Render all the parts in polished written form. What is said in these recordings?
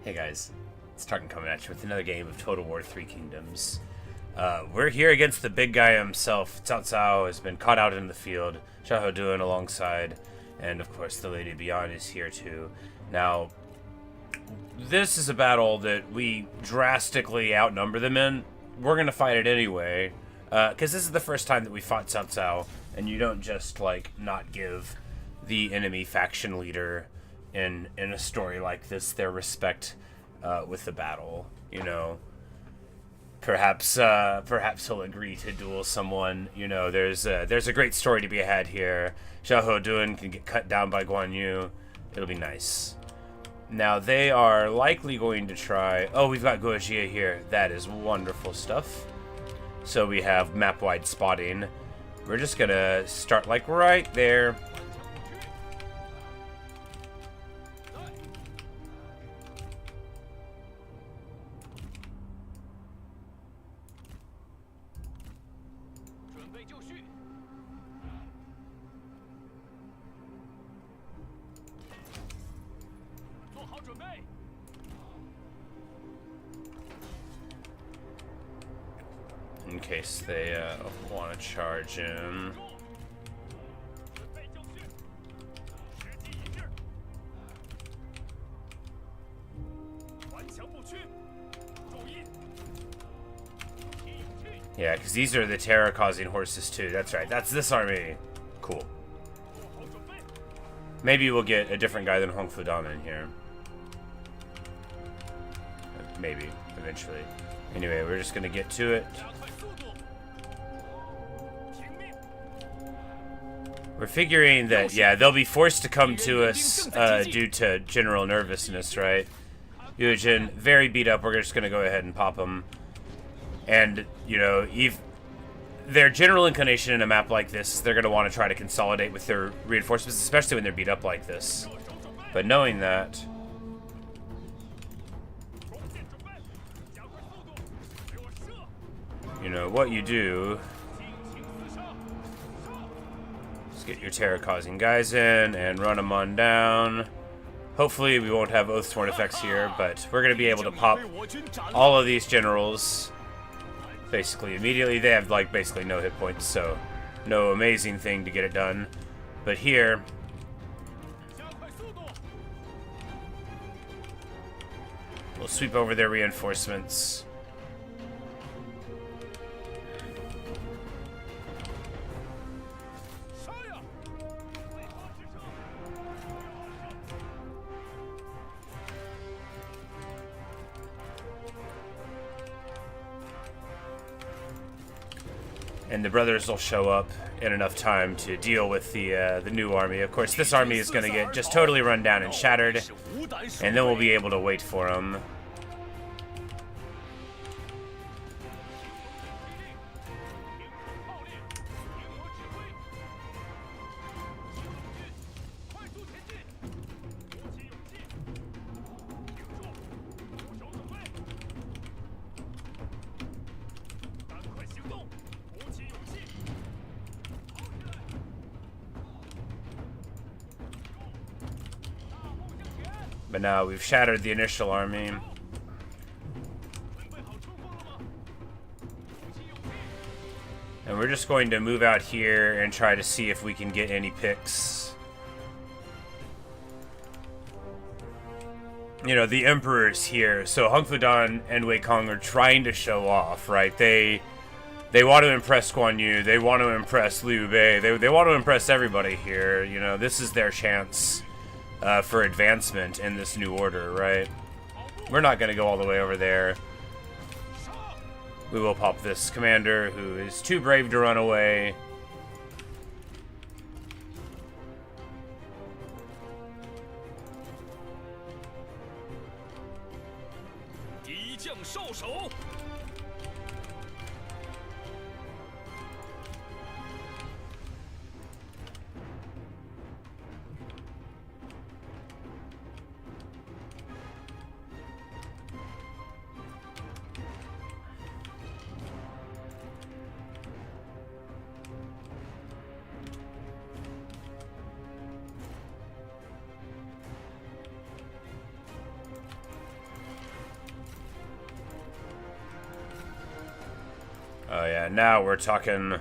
Hey guys, it's Tarkin coming at you with another game of Total War 3 Kingdoms. We're here against the big guy himself. Cao Cao has been caught out in the field, Xiahou Dun alongside, and of course the Lady Beyond is here too. Now, this is a battle that we drastically outnumber them in. We're going to fight it anyway, because this is the first time that we fought Cao Cao, and you don't just, like, not give the enemy faction leader in a story like this their respect with the battle, you know. Perhaps he'll agree to duel someone. You know, there's a great story to be had here. Xiahou Dun can get cut down by Guan Yu. It'll be nice. Now they are likely going to try. Oh, we've got Guojie here. That is wonderful stuff. So we have map-wide spotting. We're just gonna start like right there. In case they want to charge him. Yeah, because these are the terror-causing horses too. That's right. That's this army. Cool. Maybe we'll get a different guy than Hong Fudan in here. Maybe, eventually. Anyway, we're just gonna get to it. We're figuring that, yeah, they'll be forced to come to us due to general nervousness, right? Yujin, very beat up. We're just gonna go ahead and pop them. And, you know, their general inclination in a map like this is they're gonna want to try to consolidate with their reinforcements, especially when they're beat up like this. But knowing that, you know, what you do is get your terror-causing guys in and run them on down. Hopefully we won't have Oath-Sworn effects here, but we're going to be able to pop all of these generals basically immediately. They have, like, basically no hit points, so no amazing thing to get it done. But here, we'll sweep over their reinforcements. And the brothers will show up in enough time to deal with the new army. Of course, this army is going to get just totally run down and shattered, and then we'll be able to wait for them. But now we've shattered the initial army. And we're just going to move out here and try to see if we can get any picks. You know, the Emperor's here, so Hong Fudan and Wei-Song are trying to show off, right? They want to impress Guan Yu, they want to impress Liu Bei, they want to impress everybody here. You know, this is their chance for advancement in this new order, right? We're not going to go all the way over there. We will pop this commander who is too brave to run away. Oh yeah, now we're talking.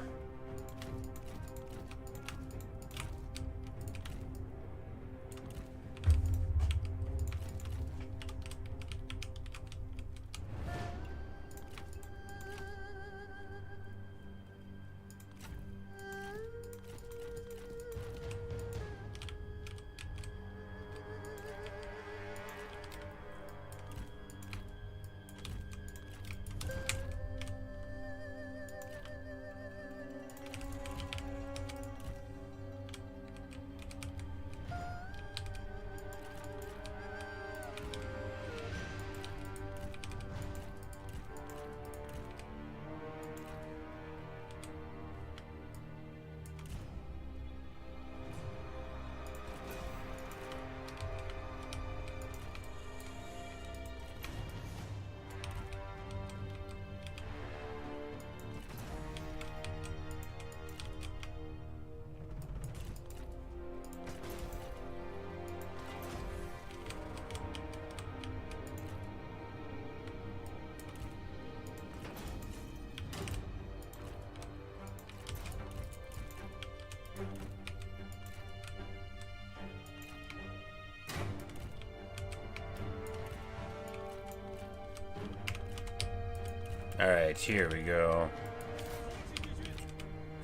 Alright, here we go.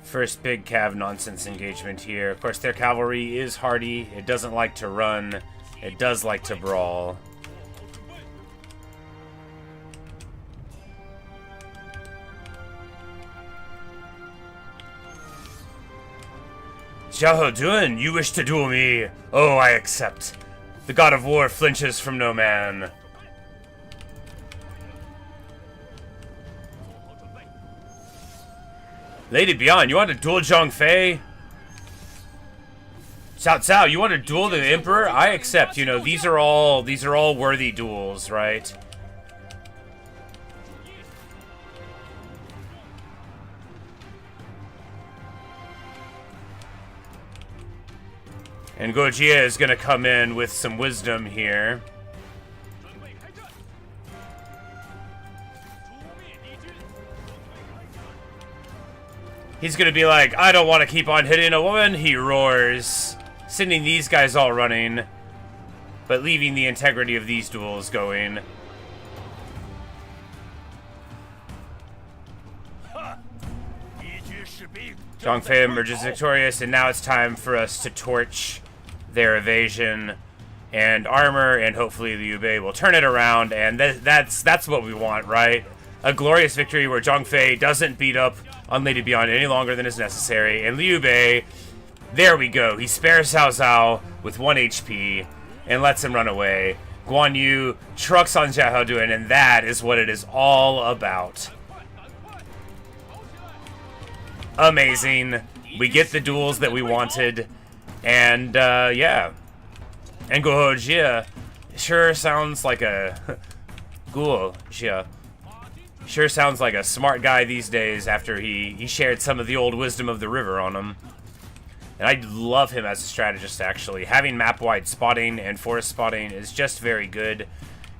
First big cav nonsense engagement here. Of course, their cavalry is hardy. It doesn't like to run. It does like to brawl. Xiao Duan, you wish to duel me? Oh, I accept. The god of war flinches from no man. Lady Beyond, you want to duel Zhang Fei? Cao Cao, you want to duel the Emperor? I accept. You know, these are all worthy duels, right? And Gojia is going to come in with some wisdom here. He's gonna be like, I don't want to keep on hitting a woman, he roars, sending these guys all running, but leaving the integrity of these duels going. Zhang Fei emerges victorious, and now it's time for us to torch their evasion and armor, and hopefully Liu Bei will turn it around, and that's what we want, right? A glorious victory where Zhang Fei doesn't beat up on Lady Beyond any longer than is necessary, and Liu Bei, there we go, he spares Cao Cao with 1 HP and lets him run away. Guan Yu trucks on Xiahou Duan, and that is what it is all about. Amazing. We get the duels that we wanted, and yeah. And Guo Jia sure sounds like a Guo Jia sure sounds like a smart guy these days after he shared some of the old wisdom of the river on him. And I love him as a strategist, actually. Having map-wide spotting and forest spotting is just very good.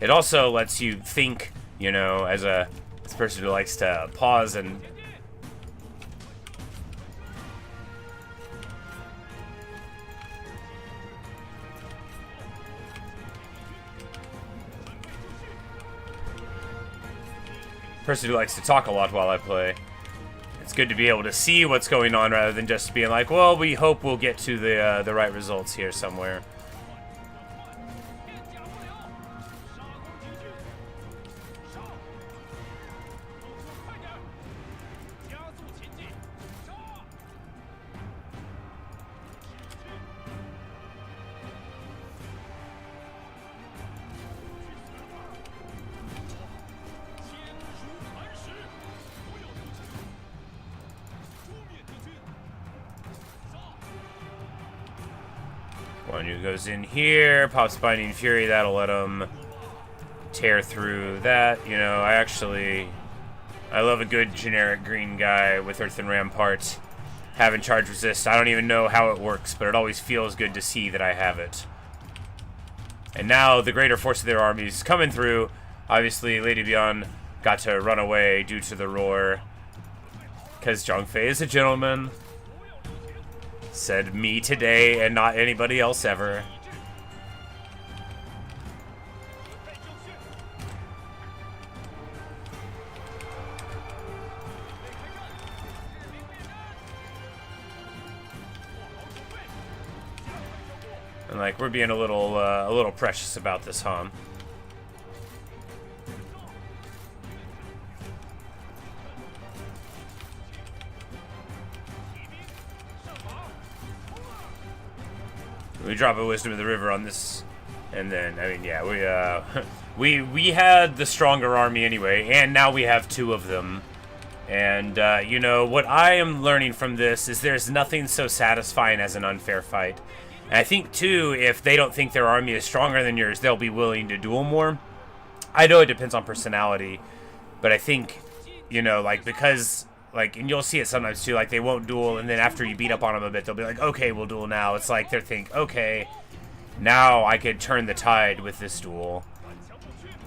It also lets you think, you know, as a person who likes to pause and person who likes to talk a lot while I play. It's good to be able to see what's going on rather than just being like, well, we hope we'll get to the right results here somewhere. Guan Yu goes in here, pops Binding Fury, that'll let him tear through that. You know, I love a good generic green guy with Earthen Rampart having charge resist. I don't even know how it works, but it always feels good to see that I have it. And now the greater force of their armies coming through. Obviously, Lady Beyond got to run away due to the roar. Because Zhongfei is a gentleman. Said me today and not anybody else ever. And like we're being a little precious about this, huh? We drop a Wisdom of the River on this, and then I mean, yeah, we had the stronger army anyway, and now we have 2 of them. And you know what I am learning from this is there's nothing so satisfying as an unfair fight. And I think, too, if they don't think their army is stronger than yours, they'll be willing to duel more. I know it depends on personality, but I think, you know, like, because, like, and you'll see it sometimes, too, like, they won't duel, and then after you beat up on them a bit, they'll be like, okay, we'll duel now. It's like they think, okay, now I could turn the tide with this duel.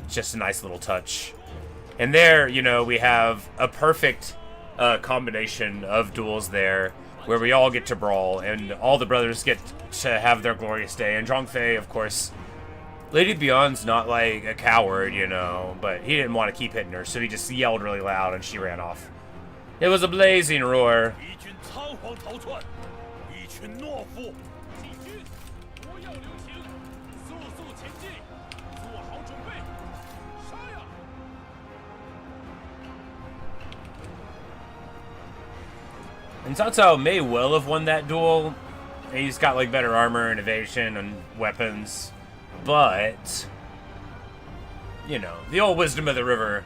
It's just a nice little touch. And there, you know, we have a perfect combination of duels there, where we all get to brawl, and all the brothers get to have their glorious day. And Zhongfei, of course, Lady Beyond's not like a coward, you know, but he didn't want to keep hitting her, so he just yelled really loud, and she ran off. It was a blazing roar. And Cao Cao may well have won that duel. He's got like better armor and evasion and weapons, but you know, the old wisdom of the river,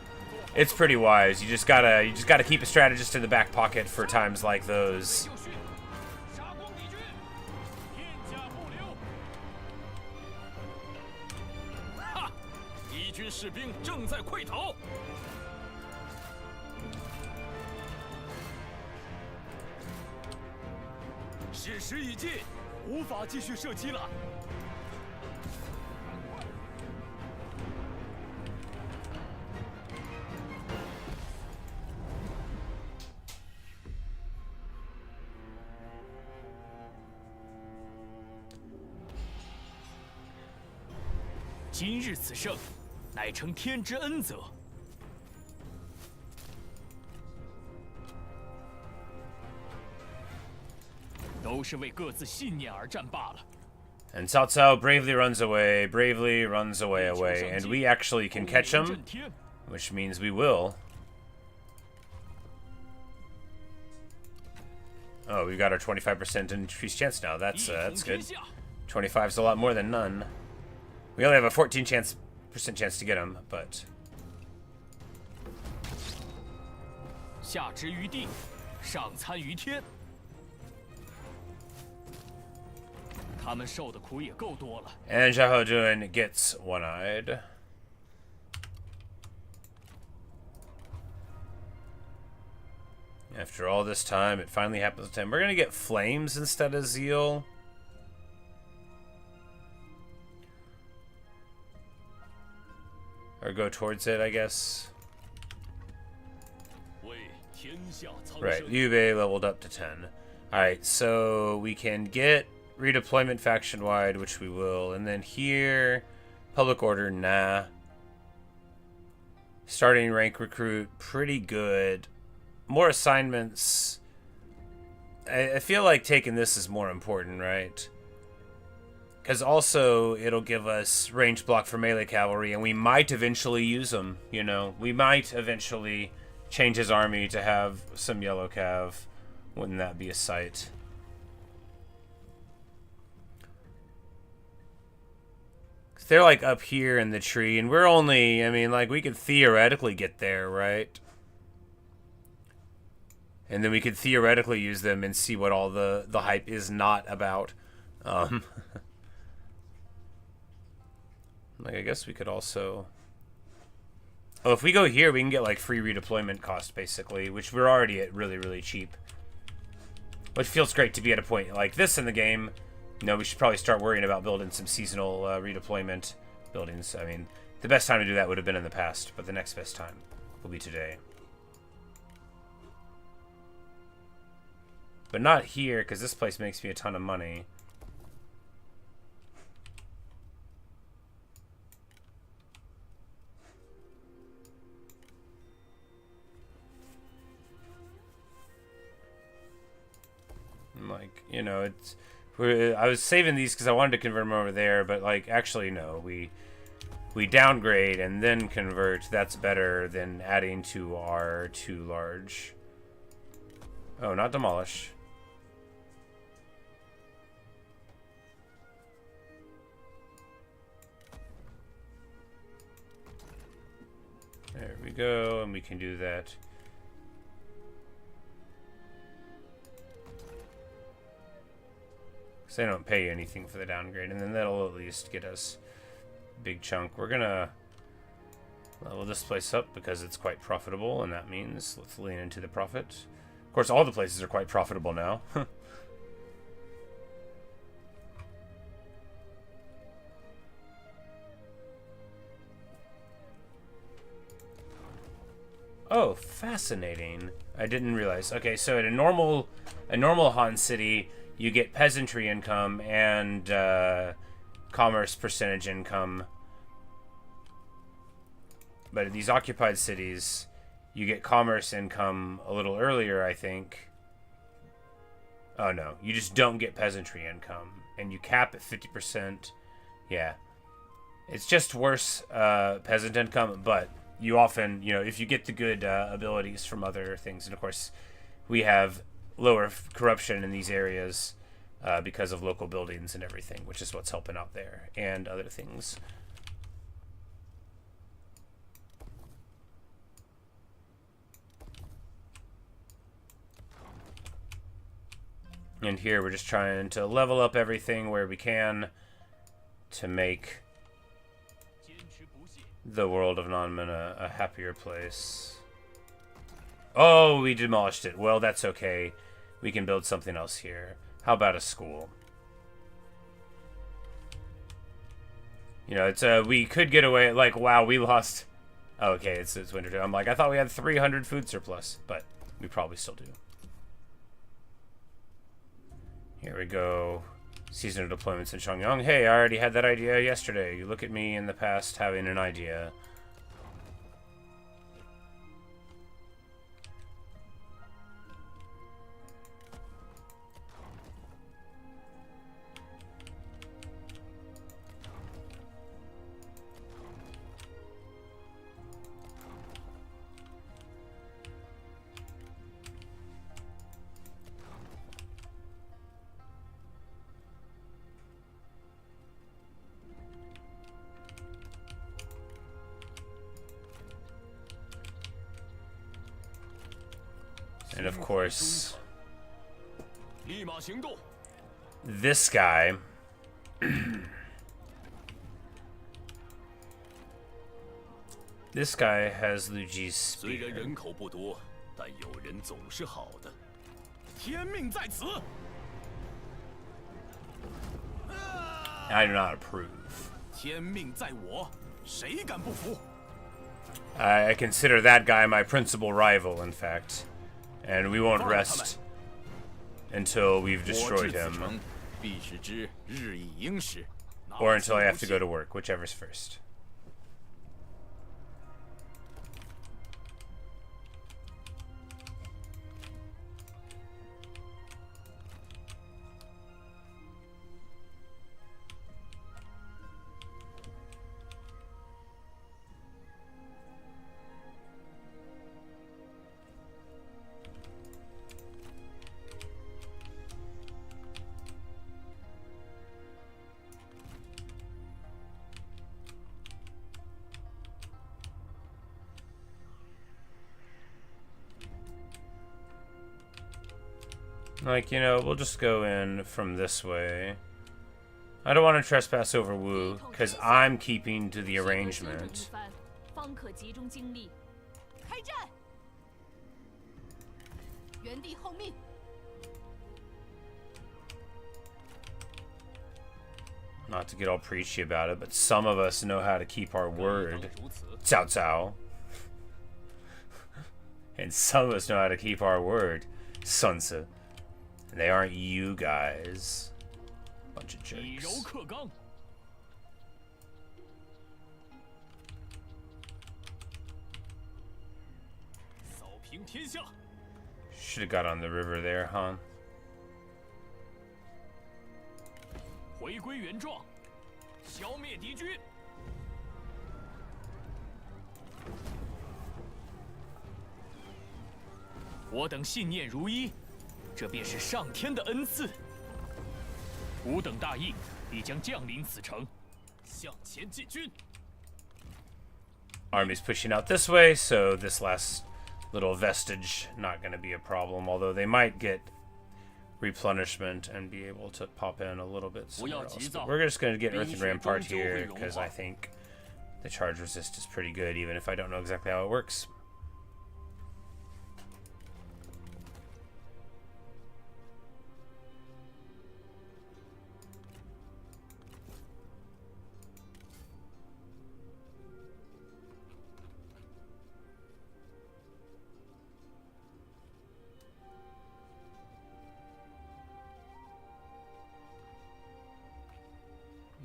it's pretty wise. You just gotta keep a strategist in the back pocket for times like those. And Cao Cao bravely runs away, and we actually can catch him, which means we will. Oh, we got our 25% increased chance now. That's good. 25 is a lot more than none. We only have a 14% chance to get him, but. And Xiahou Dun gets one-eyed. After all this time, it finally happens to him. We're gonna get flames instead of zeal. Or go towards it, I guess. Right, Liu Bei leveled up to 10. Alright, so we can get redeployment faction-wide, which we will. And then here, public order, nah. Starting rank recruit, pretty good. More assignments. I feel like taking this is more important, right? Because also, it'll give us range block for melee cavalry, and we might eventually use them, you know? We might eventually change his army to have some yellow cav. Wouldn't that be a sight? They're like up here in the tree, and we're only, I mean, like, we could theoretically get there, right? And then we could theoretically use them and see what all the hype is not about. Like, I guess we could also... Oh, if we go here, we can get, like, free redeployment cost, basically, which we're already at really, really cheap. Which feels great to be at a point like this in the game. You know, we should probably start worrying about building some seasonal redeployment buildings. I mean, the best time to do that would have been in the past, but the next best time will be today. But not here, because this place makes me a ton of money. Like, you know, it's... I was saving these because I wanted to convert them over there, but, like, actually, no. We downgrade and then convert. That's better than adding to our too large. Oh, not demolish. There we go, and we can do that. Because they don't pay anything for the downgrade, and then that'll at least get us a big chunk. We're gonna level this place up because it's quite profitable, and that means let's lean into the profit. Of course, all the places are quite profitable now. Oh, fascinating. I didn't realize. Okay, so at a normal Han city, you get peasantry income and commerce percentage income. But in these occupied cities, you get commerce income a little earlier, I think. Oh no, you just don't get peasantry income. And you cap at 50%. Yeah. It's just worse peasant income, but you often, you know, if you get the good abilities from other things, and of course, we have lower corruption in these areas because of local buildings and everything, which is what's helping out there, and other things. And here we're just trying to level up everything where we can to make the world of Nonman a happier place. Oh, we demolished it. Well, that's okay. We can build something else here. How about a school? You know, it's we could get away, like, wow, we lost. Oh, okay, it's winter too. I'm like, I thought we had 300 food surplus, but we probably still do. Here we go. Seasonal deployments in Shangyang. Hey, I already had that idea yesterday. You look at me in the past having an idea. And of course, this guy this guy has Luigi's spear. I do not approve. I consider that guy my principal rival, in fact. And we won't rest until we've destroyed him. Or until I have to go to work, whichever's first. Like, you know, we'll just go in from this way. I don't want to trespass over Wu, because I'm keeping to the arrangement. Not to get all preachy about it, but some of us know how to keep our word. Cao Cao. And some of us know how to keep our word. Sun Tzu. And they aren't you guys. Bunch of jerks. Should have got on the river there, huh? Armies pushing out this way, so this last little vestige not going to be a problem, although they might get replenishment and be able to pop in a little bit somewhere else. But we're just going to get Earthen Rampart here because I think the charge resist is pretty good, even if I don't know exactly how it works.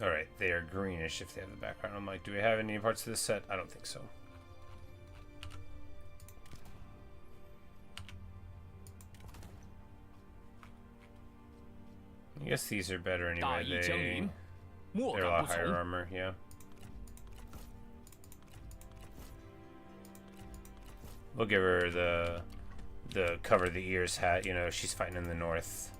Alright, they are greenish if they have the background. I'm like, do we have any parts of this set? I don't think so. I guess these are better anyway. They're a lot higher armor, yeah. We'll give her the cover the ears hat, you know, she's fighting in the north.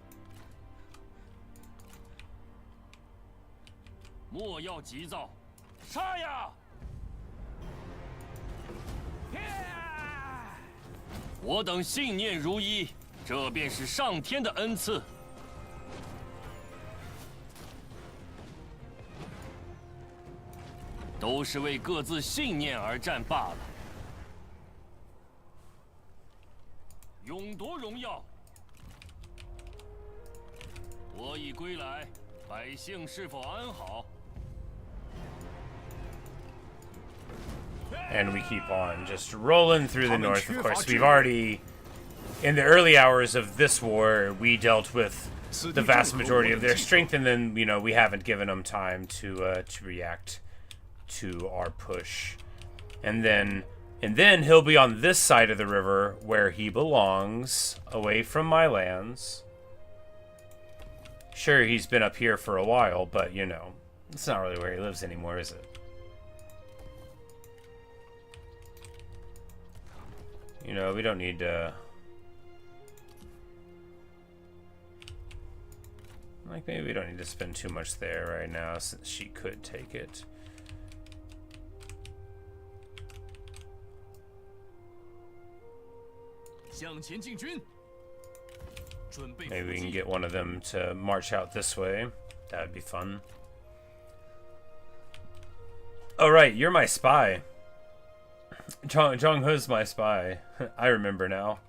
And we keep on just rolling through the north. Of course, we've already, in the early hours of this war, we dealt with the vast majority of their strength, and then, you know, we haven't given them time to react to our push. And then he'll be on this side of the river where he belongs, away from my lands. Sure, he's been up here for a while, but, you know, it's not really where he lives anymore, is it? You know, we don't need to... Like, maybe we don't need to spend too much there right now, since she could take it. Maybe we can get one of them to march out this way. That would be fun. Oh, right, you're my spy. Zhang He's my spy. I remember now.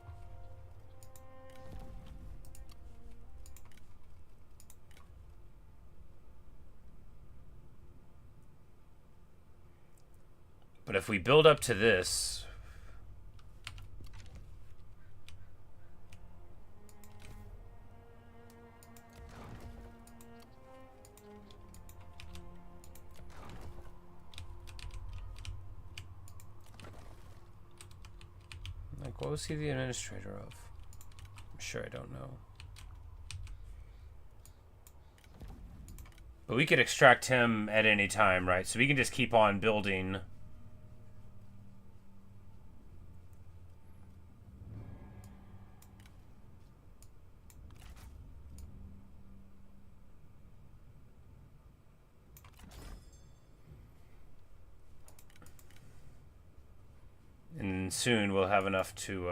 But if we build up to this... Like, what was he the administrator of? I'm sure I don't know. But we could extract him at any time, right? So we can just keep on building... And soon we'll have enough to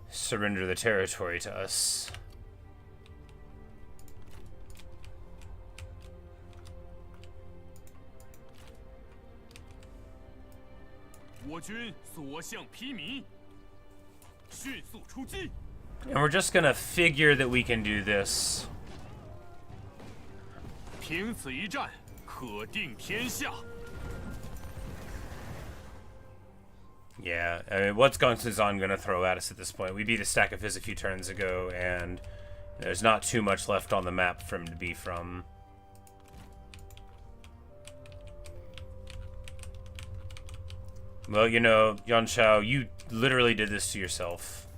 surrender the territory to us. And we're just gonna figure that we can do this. Yeah, I mean, what's Gong Suzan going to throw at us at this point? We beat a stack of his a few turns ago, and there's not too much left on the map for him to be from. Well, you know, Yuan Shao, you literally did this to yourself.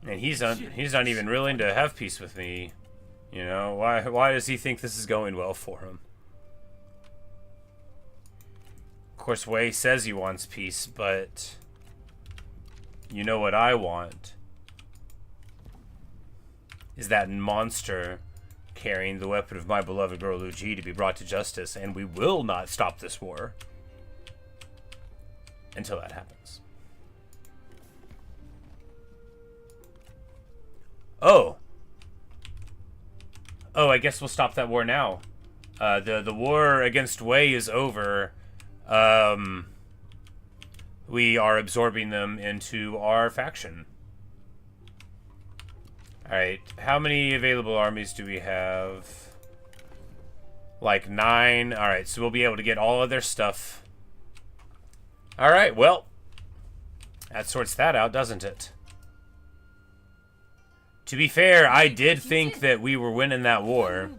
And he's not even willing to have peace with me. You know, why does he think this is going well for him? Of course, Wei says he wants peace, but you know what I want is that monster carrying the weapon of my beloved girl Lu Ji to be brought to justice, and we will not stop this war until that happens. Oh, I guess we'll stop that war now. The war against Wei is over. We are absorbing them into our faction. Alright, how many available armies do we have? Like 9. Alright, so we'll be able to get all of their stuff. Alright, well, that sorts that out, doesn't it? To be fair, I did think that we were winning that war.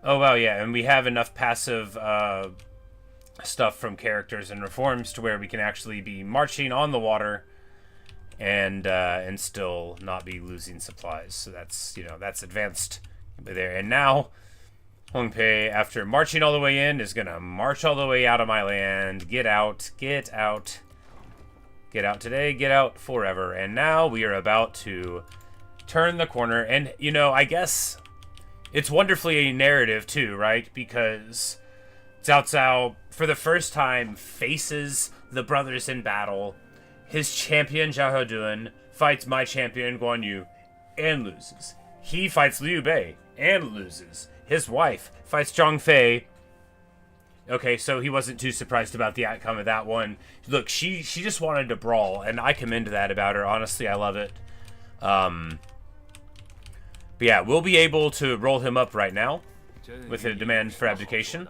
Oh, wow, yeah, and we have enough passive stuff from characters and reforms to where we can actually be marching on the water and still not be losing supplies. So that's, you know, that's advanced there. And now, Hongpei, after marching all the way in, is going to march all the way out of my land. Get out, get out. Get out today, get out forever. And now we are about to turn the corner. And, you know, I guess it's wonderfully a narrative too, right? Because Cao Cao, for the first time, faces the brothers in battle. His champion, Zhao Heduan, fights my champion, Guan Yu, and loses. He fights Liu Bei, and loses. His wife fights Zhang Fei. Okay, so he wasn't too surprised about the outcome of that one. Look, she just wanted to brawl, and I commend that about her. Honestly, I love it. But yeah, we'll be able to roll him up right now with a demand for abdication.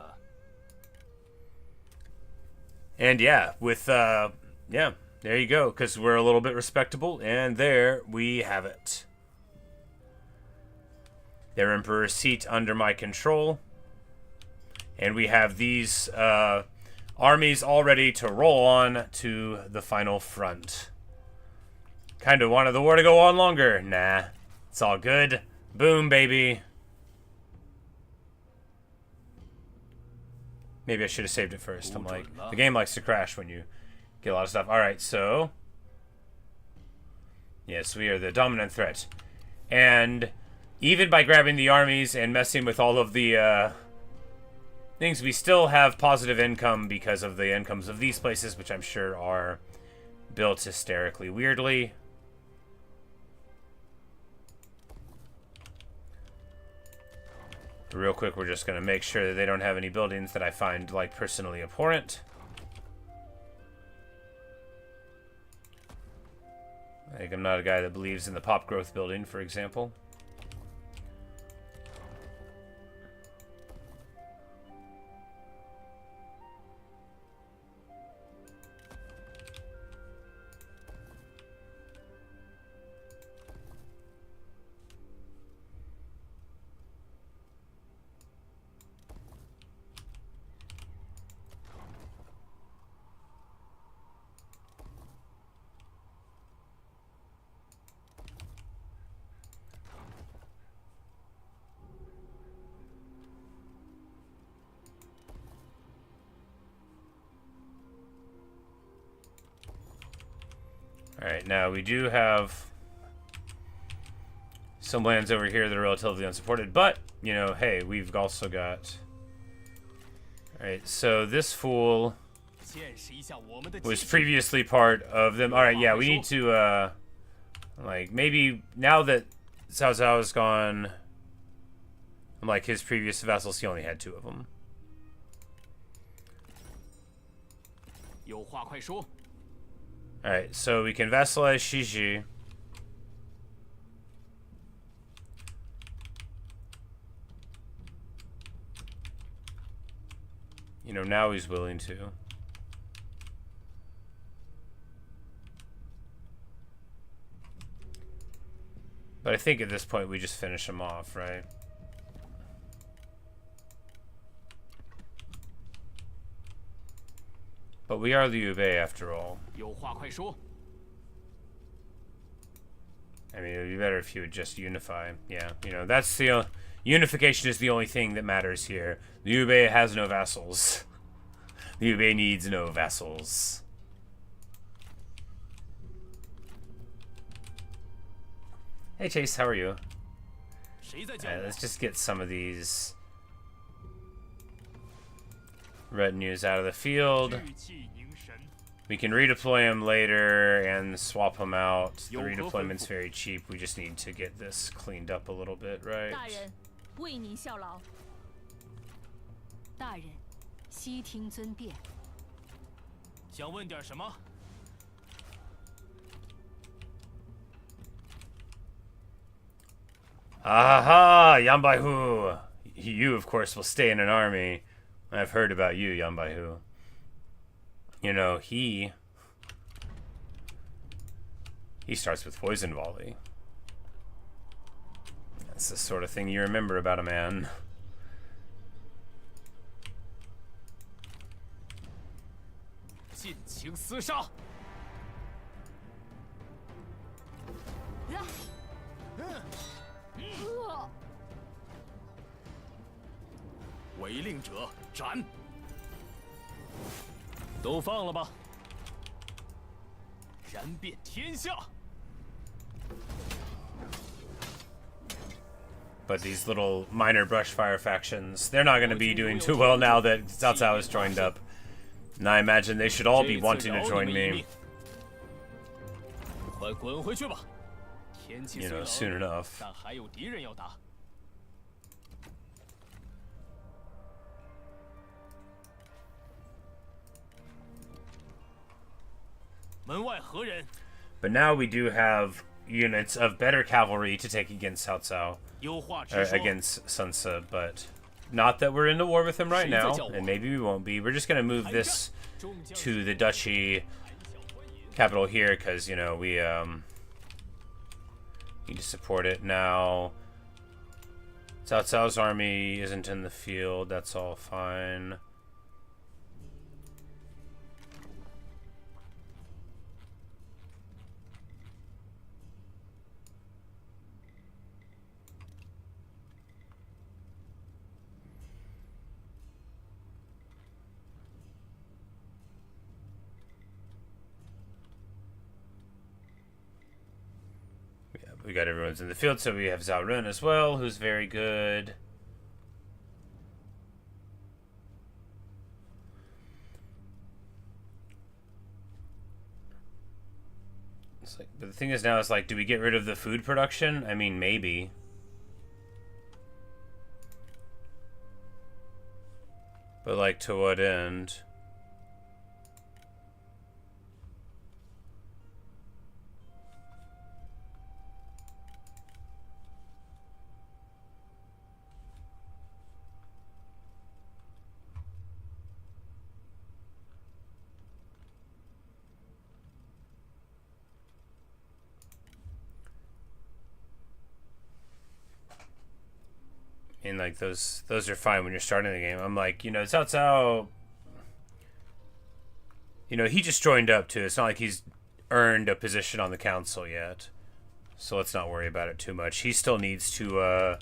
And yeah, with, yeah, there you go, because we're a little bit respectable, and there we have it. Their emperor's seat under my control. And we have these armies all ready to roll on to the final front. Kind of wanted the war to go on longer. Nah, it's all good. Boom, baby. Maybe I should have saved it first. I'm like, the game likes to crash when you get a lot of stuff. Alright, so yes, we are the dominant threat. And even by grabbing the armies and messing with all of the things, we still have positive income because of the incomes of these places, which I'm sure are built hysterically weirdly. Real quick, we're just going to make sure that they don't have any buildings that I find, like, personally abhorrent. Like, I'm not a guy that believes in the pop growth building, for example. Alright, now we do have some lands over here that are relatively unsupported, but, you know, hey, we've also got... Alright, so this fool was previously part of them. Alright, yeah, we need to, like, maybe now that Cao Cao is gone, like, his previous vassals, he only had 2 of them. Alright, so we can vassalize Shiji. You know, now he's willing to. But I think at this point we just finish him off, right? But we are Liu Bei after all. I mean, it would be better if you would just unify. Yeah, you know, that's the... unification is the only thing that matters here. Liu Bei has no vassals. Liu Bei needs no vassals. Hey Chase, how are you? Let's just get some of these retinues out of the field. We can redeploy them later and swap them out. The redeployment's very cheap. We just need to get this cleaned up a little bit, right? Aha! Yan Baihu! You, of course, will stay in an army. I've heard about you, Yan Baihu. You know, he starts with poison volley. That's the sort of thing you remember about a man. But these little minor brush fire factions, they're not going to be doing too well now that Cao Cao has joined up. And I imagine they should all be wanting to join me. You know, soon enough. But now we do have units of better cavalry to take against Cao Cao, against Sun Ce, but not that we're in the war with him right now, and maybe we won't be. We're just going to move this to the duchy capital here, because, you know, we need to support it now. Cao Cao's army isn't in the field, that's all fine. We got everyone's in the field, so we have Zhao Run as well, who's very good. It's like, but the thing is now, is like, do we get rid of the food production? I mean, maybe. But like, to what end? And like those are fine when you're starting the game. I'm like, you know, Cao Cao, you know, he just joined up too. It's not like he's earned a position on the council yet, so let's not worry about it too much. He still needs to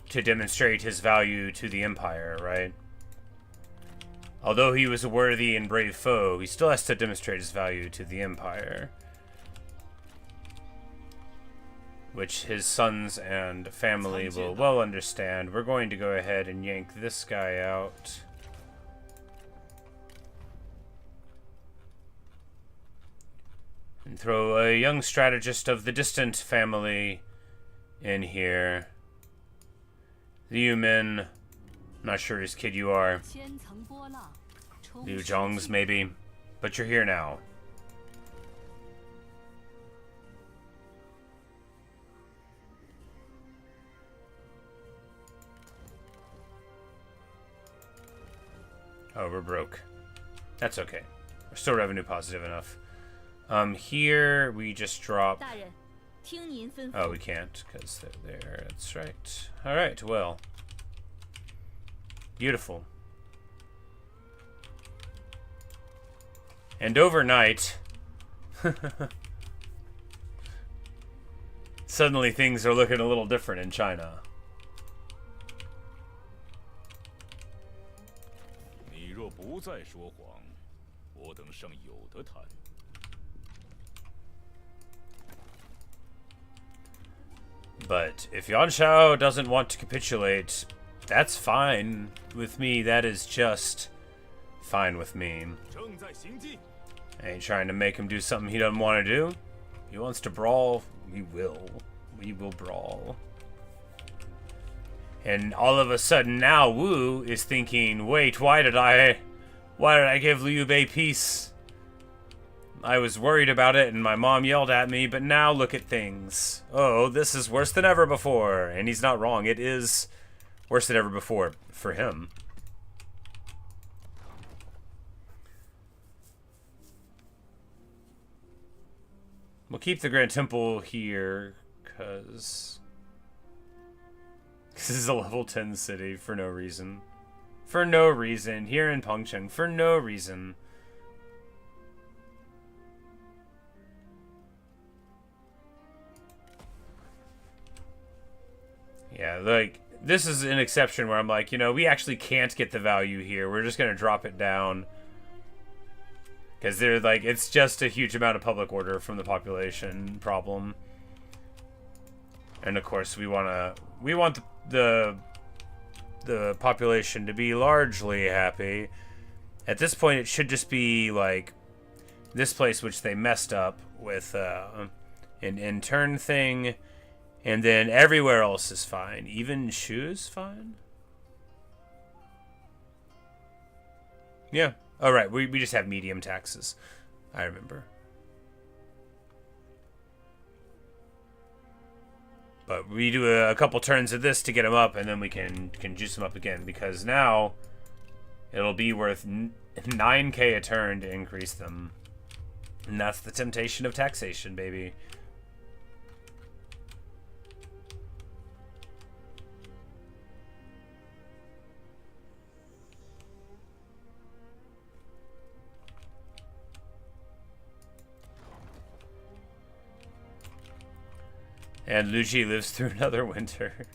demonstrate his value to the Empire, right? Although he was a worthy and brave foe, he still has to demonstrate his value to the Empire, which his sons and family will well understand. We're going to go ahead and yank this guy out. And throw a young strategist of the distant family in here. Liu Min, not sure whose kid you are. Liu Zhong's maybe, but you're here now. Oh, we're broke. That's okay. We're still revenue positive enough. Here we just drop... Oh, we can't, because they're there. That's right. Alright, well. Beautiful. And overnight... suddenly things are looking a little different in China. But if Yuan Shao doesn't want to capitulate, that's fine with me. That is just fine with me. I ain't trying to make him do something he doesn't want to do. He wants to brawl, we will. We will brawl. And all of a sudden now Wu is thinking, wait, why did I give Liu Bei peace? I was worried about it and my mom yelled at me, but now look at things. Oh, this is worse than ever before. And he's not wrong. It is worse than ever before for him. We'll keep the Grand Temple here, because this is a level 10 city for no reason. For no reason. Here in Pengcheng, for no reason. Yeah, like, this is an exception where I'm like, you know, we actually can't get the value here. We're just going to drop it down. Because they're like, it's just a huge amount of public order from the population problem. And of course, we want the population to be largely happy. At this point, it should just be like this place, which they messed up with an intern thing. And then everywhere else is fine. Even Shu's fine? Yeah. Oh, right. We just have medium taxes. I remember. But we do a couple turns of this to get them up, and then we can juice them up again. Because now, it'll be worth 9k a turn to increase them. And that's the temptation of taxation, baby. And Luigi lives through another winter.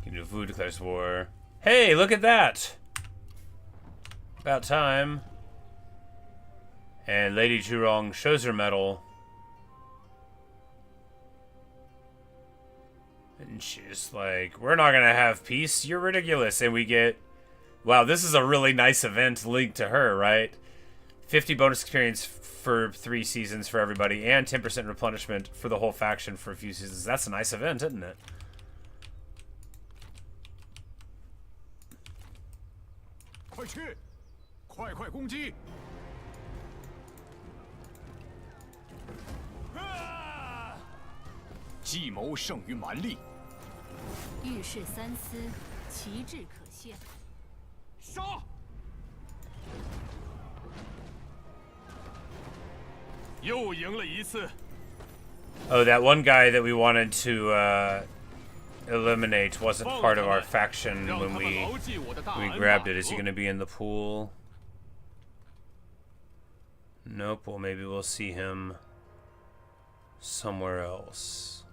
King of Wu declares war. Hey, look at that! About time. And Lady Zhurong shows her medal. And she's like, we're not gonna have peace, you're ridiculous. And we get, wow, this is a really nice event linked to her, right? 50 bonus experience for 3 seasons for everybody, and 10% replenishment for the whole faction for a few seasons. That's a nice event, isn't it? Oh, that one guy that we wanted to eliminate wasn't part of our faction when we grabbed it. Is he going to be in the pool? Nope. Well, maybe we'll see him somewhere else.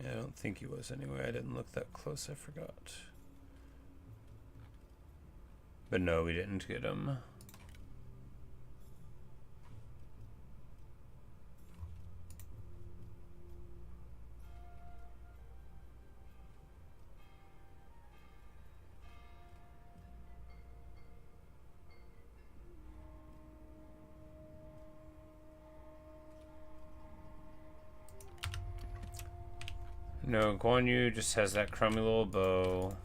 Yeah, I don't think he was anyway. I didn't look that close. I forgot. But no, we didn't get him. No, Guan Yu just has that crummy little bow.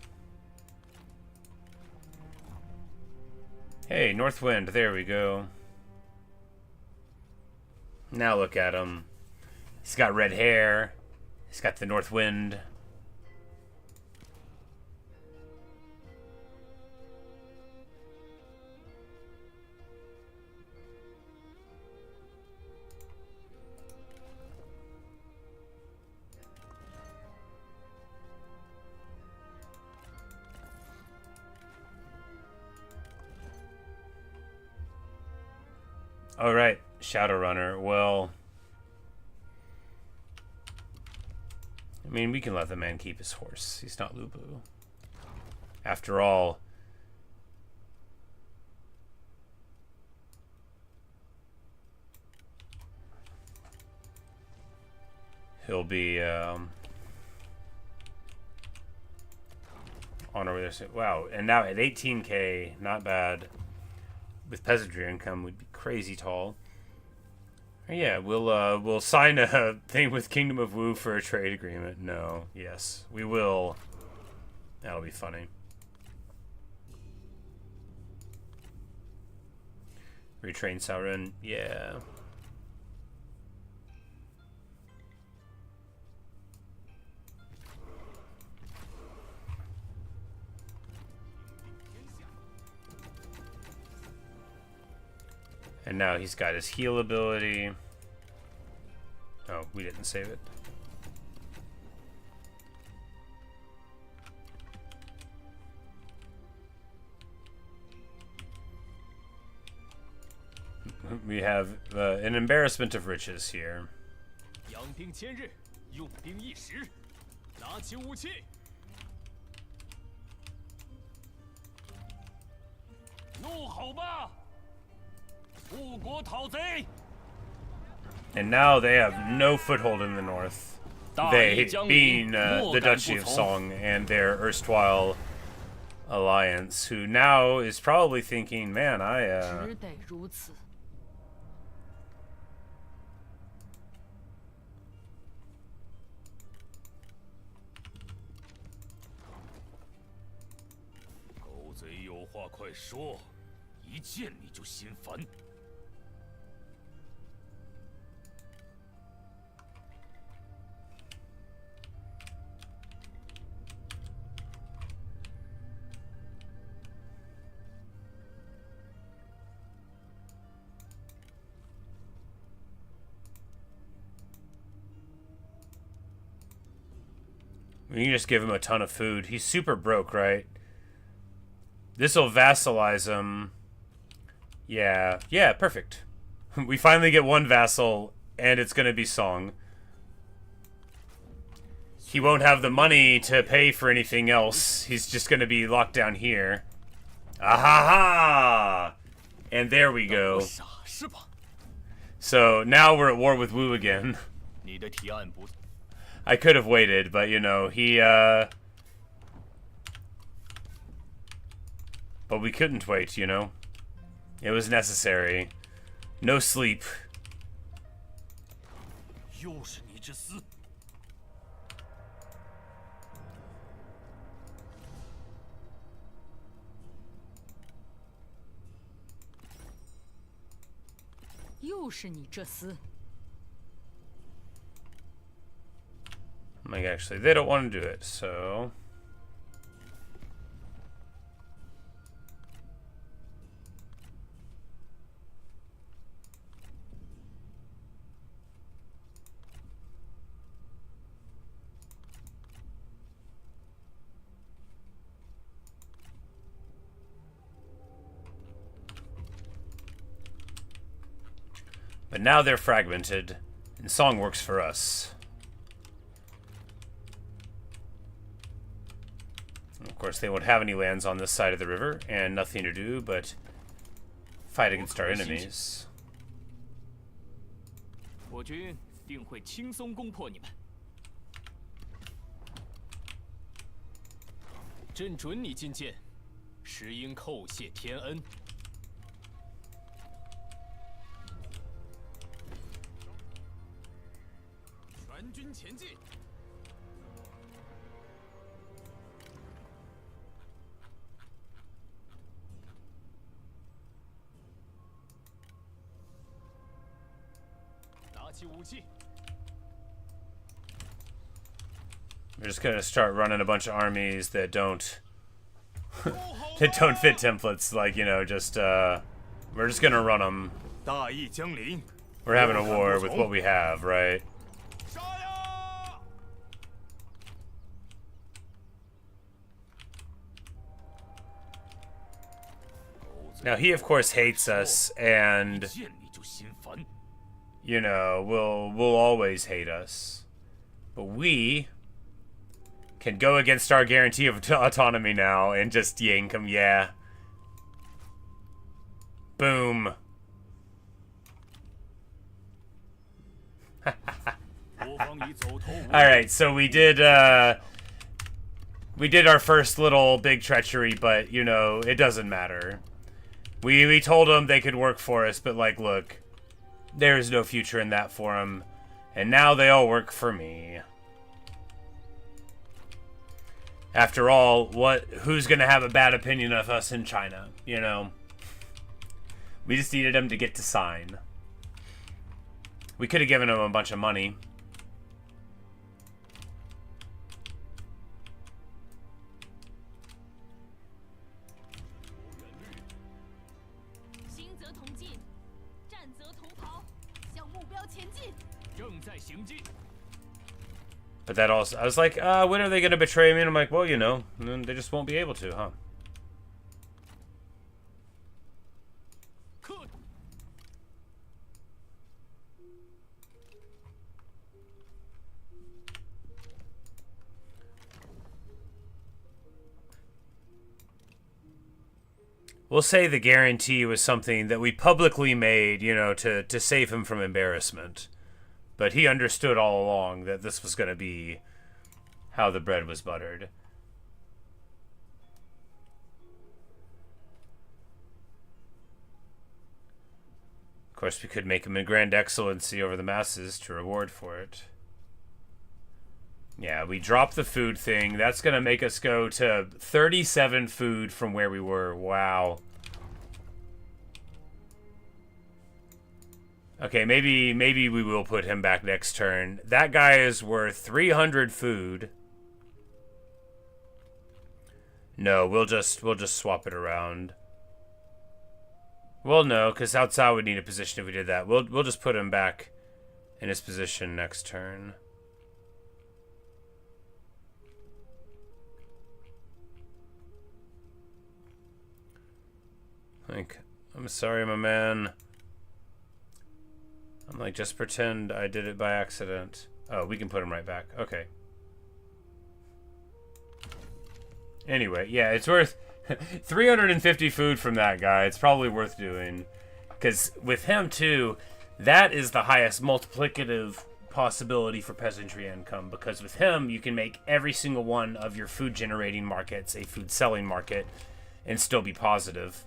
Hey, North Wind, there we go. Now look at him. He's got red hair. He's got the North Wind. All right, Shadowrunner. Well, I mean, we can let the man keep his horse. He's not Lu Bu. After all, he'll be on over there soon. Wow, and now at 18K, not bad. With peasantry income, would be crazy tall. Yeah, we'll sign a thing with Kingdom of Wu for a trade agreement. No, yes, we will. That'll be funny. Retrain Sauron, yeah. And now he's got his heal ability. Oh, we didn't save it. We have an embarrassment of riches here. And now they have no foothold in the north. They being the Duchy of Song and their erstwhile alliance, who now is probably thinking, man, we can just give him a ton of food. He's super broke, right? This'll vassalize him. Yeah, perfect. We finally get one vassal, and it's gonna be Song. He won't have the money to pay for anything else. He's just gonna be locked down here. Ahaha! And there we go. So now we're at war with Wu again. I could have waited, but you know, but we couldn't wait, you know? It was necessary. No sleep. Like, actually, they don't want to do it, so... But now they're fragmented, and Song works for us. Of course, they won't have any lands on this side of the river, and nothing to do but fight against our enemies. We're just gonna start running a bunch of armies that don't that don't fit templates. Like, you know, just we're just gonna run them. We're having a war with what we have, right? Now he of course hates us, and you know, will always hate us. But we can go against our guarantee of autonomy now and just yank him, yeah. Boom. Alright, so we did our first little big treachery, but, you know, it doesn't matter. We told them they could work for us, but, like, look, there is no future in that for them. And now they all work for me. After all, who's gonna have a bad opinion of us in China, you know? We just needed them to get to sign. We could have given them a bunch of money. But that also, I was like, when are they going to betray me? And I'm like, well, you know, they just won't be able to, huh? We'll say the guarantee was something that we publicly made, you know, to save him from embarrassment. But he understood all along that this was going to be how the bread was buttered. Of course, we could make him a grand excellency over the masses to reward for it. Yeah, we dropped the food thing. That's going to make us go to 37 food from where we were. Wow. Okay, maybe we will put him back next turn. That guy is worth 300 food. No, we'll just swap it around. Well, no, because outside would need a position if we did that. We'll just put him back in his position next turn. Like, I'm sorry, my man. I'm like, just pretend I did it by accident. Oh, we can put him right back. Okay. Anyway, yeah, it's worth 350 food from that guy. It's probably worth doing. Because with him, too, that is the highest multiplicative possibility for peasantry income. Because with him, you can make every single one of your food-generating markets a food-selling market and still be positive.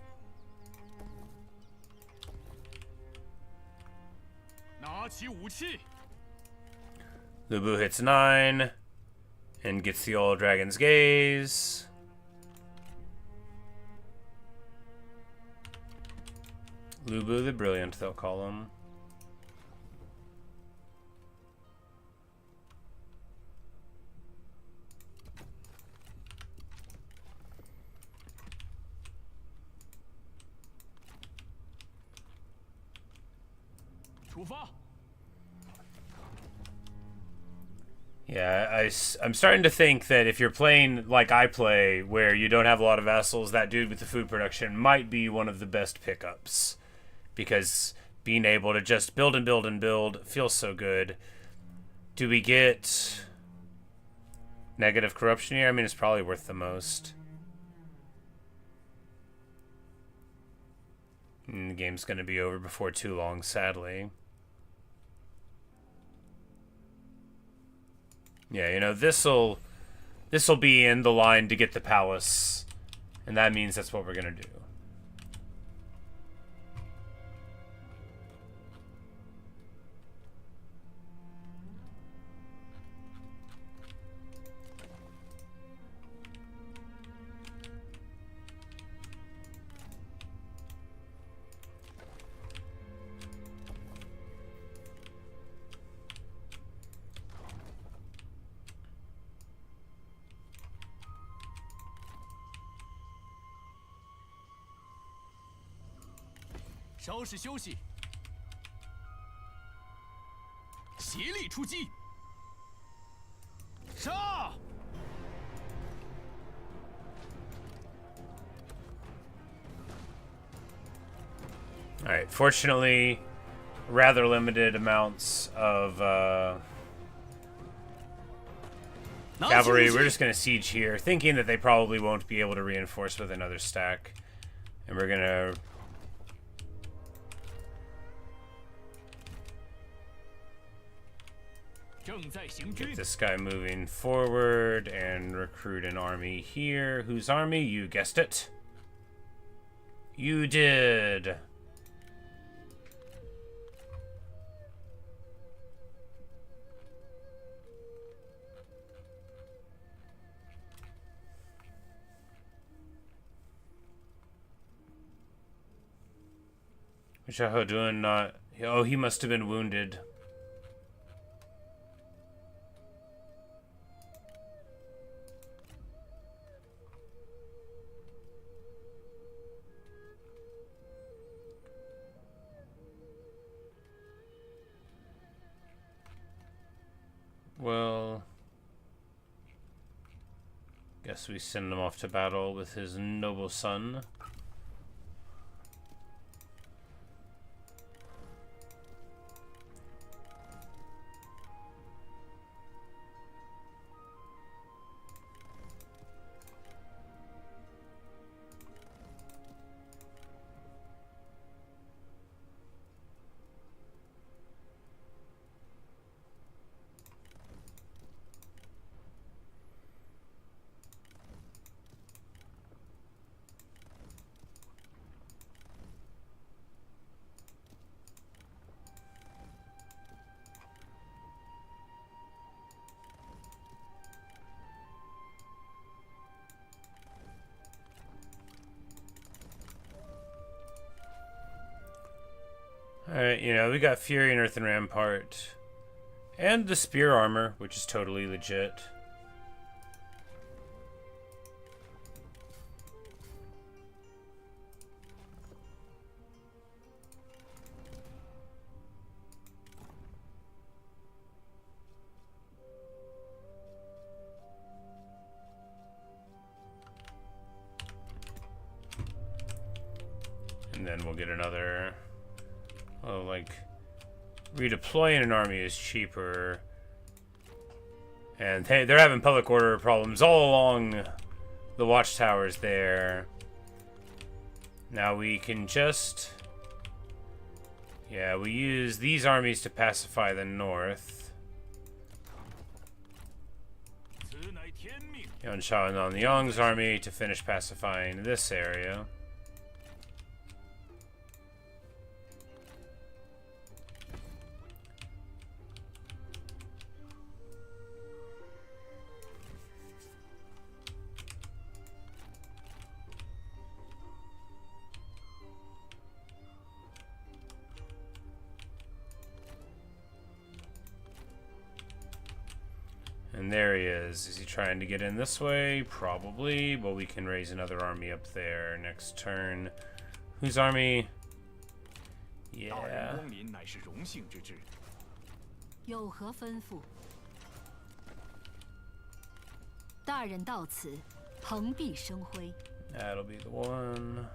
Lu Bu hits 9 and gets the old Dragon's Gaze. Lu Bu the Brilliant, they'll call him. Yeah, I'm starting to think that if you're playing like I play, where you don't have a lot of vassals, that dude with the food production might be one of the best pickups. Because being able to just build and build and build feels so good. Do we get negative corruption here? I mean, it's probably worth the most. And the game's going to be over before too long, sadly. Yeah, you know, this'll be in the line to get the palace, and that means that's what we're gonna do. 稍事休息，协力出击，杀！ Alright, fortunately, rather limited amounts of cavalry. We're just going to siege here, thinking that they probably won't be able to reinforce with another stack. And we're going to... get this guy moving forward and recruit an army here. Whose army? You guessed it. You did. Xiahou doing not... Oh, he must have been wounded. Well... guess we send him off to battle with his noble son. Alright, you know, we got Fury and Earthen Rampart. And the Spear Armor, which is totally legit. And then we'll get another... oh, like, redeploying an army is cheaper. And hey, they're having public order problems all along the watchtowers there. Now we can just... yeah, we use these armies to pacify the north. Yuan Shao and Nanyang's army to finish pacifying this area. And there he is. Is he trying to get in this way? Probably. But we can raise another army up there next turn. Whose army? Yeah. That'll be the one.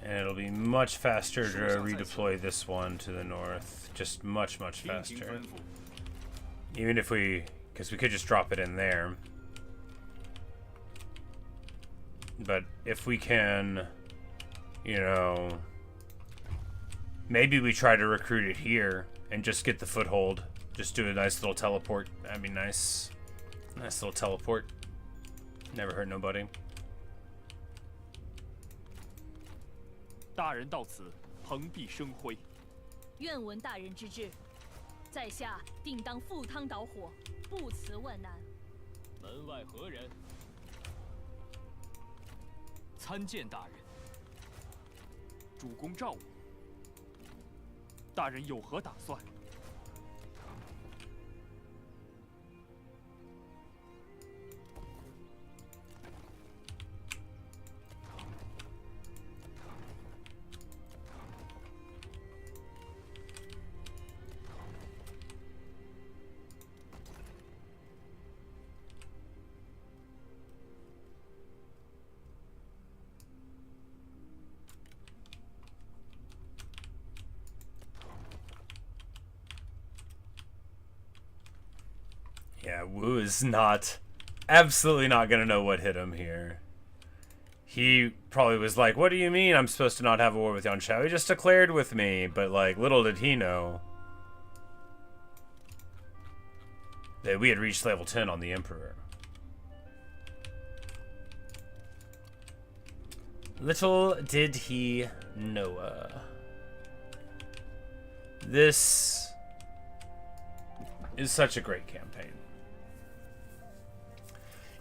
And it'll be much faster to redeploy this one to the north. Just much, much faster. Even if we... because we could just drop it in there. But if we can, you know, maybe we try to recruit it here and just get the foothold. Just do a nice little teleport. That'd be nice. Nice little teleport. Never hurt nobody. 大人到此，蓬荜生辉。愿闻大人之志，在下定当赴汤蹈火，不辞万难。门外何人？参见大人。主公召我。大人有何打算？ Yeah, Wu is not, absolutely not gonna know what hit him here. He probably was like, what do you mean I'm supposed to not have a war with Yuan Shao? He just declared with me, but like, little did he know that we had reached level 10 on the Emperor. Little did he know. This is such a great campaign.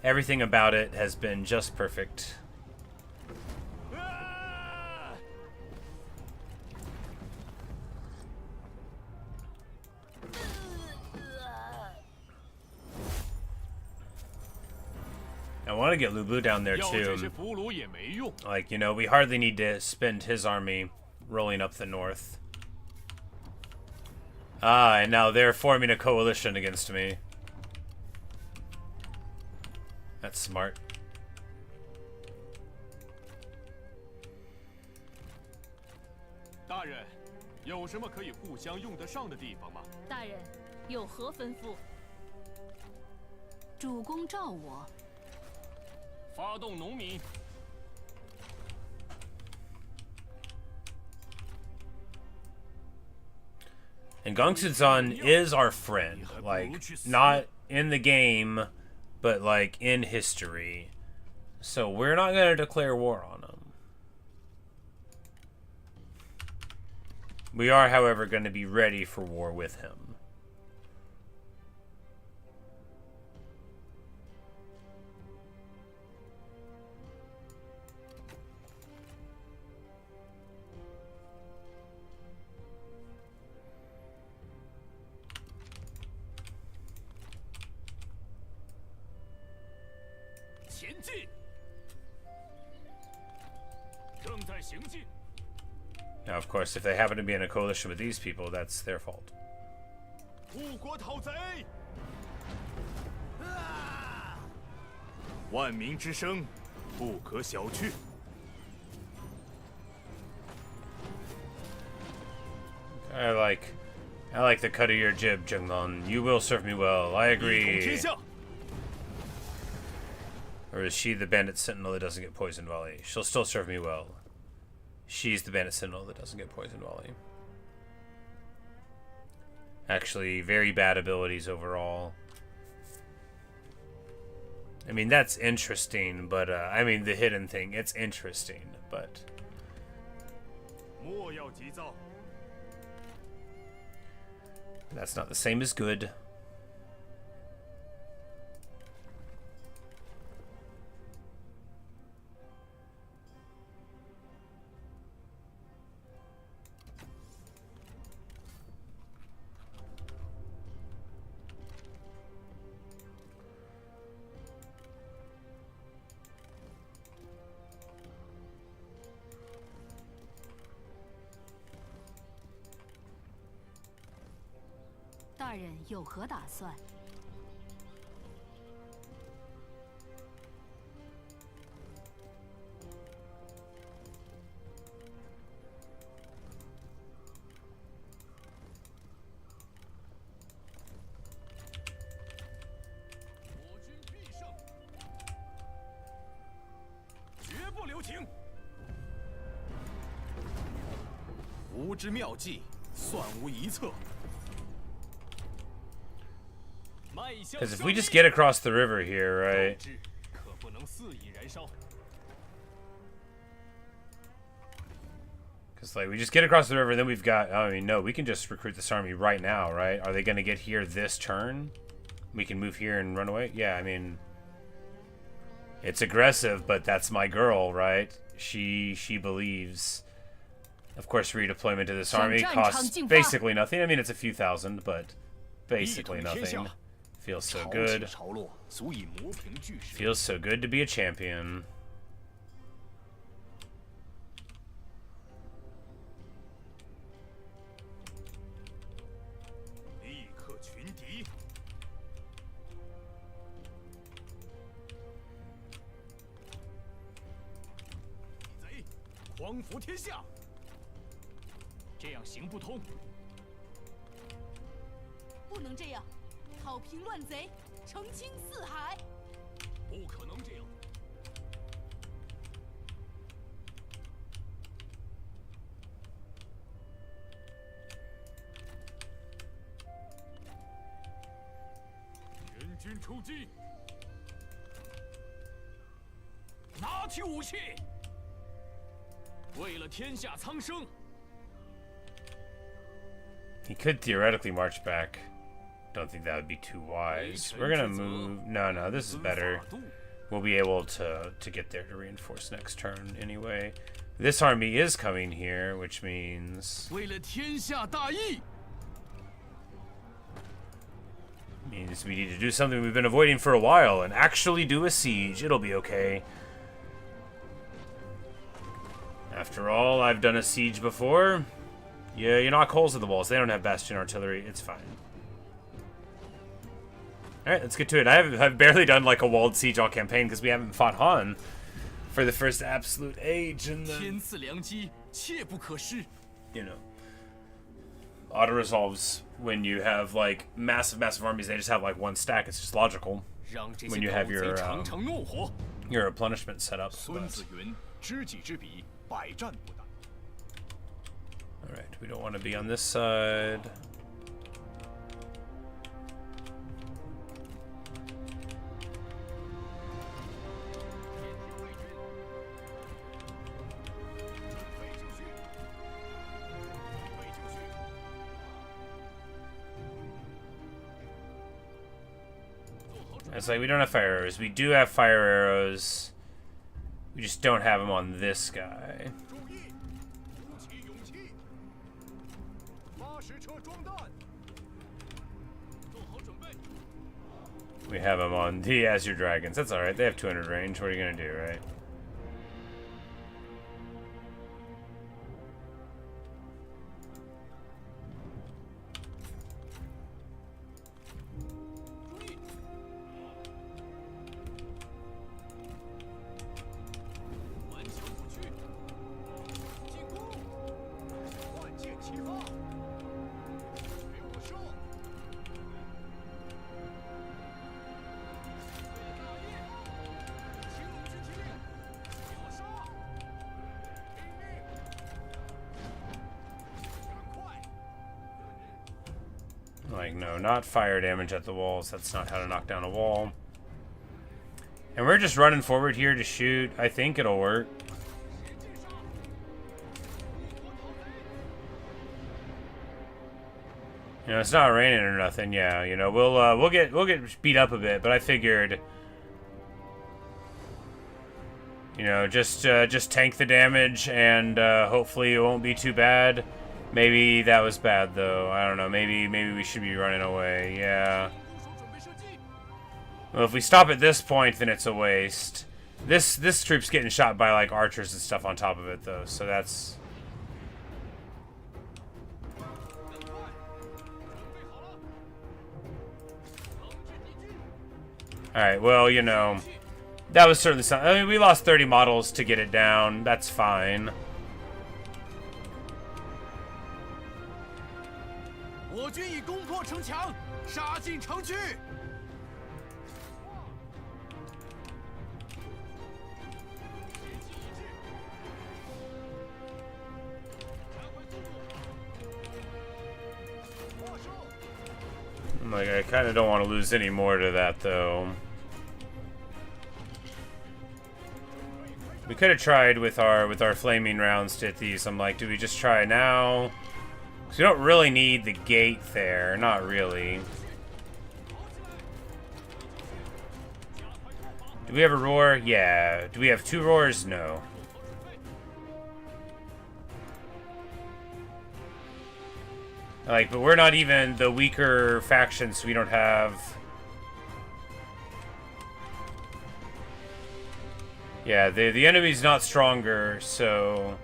Everything about it has been just perfect. I want to get Lu Bu down there too. Like, you know, we hardly need to spend his army rolling up the north. Ah, and now they're forming a coalition against me. That's smart. Daren, 有什么可以互相用得上的地方吗？大人，有何吩咐？主公召我。发动农民。 And Gongsun is our friend, like, not in the game, but like in history. So we're not going to declare war on him. We are, however, going to be ready for war with him. Now, of course, if they happen to be in a coalition with these people, that's their fault. I like the cut of your jib, Zhenglan. You will serve me well. I agree. Or is she the bandit sentinel that doesn't get poison volley? She'll still serve me well. She's the bandit sentinel that doesn't get poison volley. Actually, very bad abilities overall. I mean, that's interesting, but, I mean, the hidden thing, it's interesting, but... That's not the same as good.大人有何打算？绝不留情。吾之妙计，算无一策。 Because if we just get across the river here, right? Because like we just get across the river, then we've got. I mean, no, we can just recruit this army right now, right? Are they going to get here this turn? We can move here and run away. Yeah, I mean, it's aggressive, but that's my girl, right? She believes. Of course, redeployment to this army costs basically nothing. I mean, it's a few thousand, but basically nothing. Feels so good. Feels so good to be a champion. Not 讨平乱贼，澄清四海。不可能这样。全军出击！拿起武器！为了天下苍生。 He could theoretically march back. Don't think that would be too wise. We're gonna move. No, this is better. We'll be able to get there to reinforce next turn anyway. This army is coming here, which means we need to do something we've been avoiding for a while and actually do a siege. It'll be okay. After all, I've done a siege before. Yeah, you knock holes in the walls. They don't have bastion artillery. It's fine. All right, let's get to it. I've barely done like a walled siege all campaign because we haven't fought Han for the first absolute age in the, you know, auto resolves when you have like massive armies. They just have like one stack. It's just logical when you have your replenishment set up. All right, we don't want to be on this side. It's like we don't have fire arrows. We do have fire arrows. We just don't have them on this guy. We have them on the Azure Dragons. That's alright. They have 200 range. What are you going to do, right? Like, no, not fire damage at the walls. That's not how to knock down a wall. And we're just running forward here to shoot. I think it'll work. You know, it's not raining or nothing. Yeah, you know, we'll get beat up a bit, but I figured, you know, just tank the damage and hopefully it won't be too bad. Maybe that was bad though. I don't know. Maybe we should be running away. Yeah. Well, if we stop at this point, then it's a waste. This troop's getting shot by like archers and stuff on top of it though, so that's. Alright, well, you know, that was certainly something. I mean, we lost 30 models to get it down. That's fine. Like, I kind of don't want to lose any more to that, though. We could have tried with our flaming rounds to hit these. I'm like, do we just try now? Because we don't really need the gate there. Not really. Do we have a roar? Yeah. Do we have 2 roars? No. Like, but we're not even the weaker faction, so we don't have... Yeah, the enemy's not stronger, so...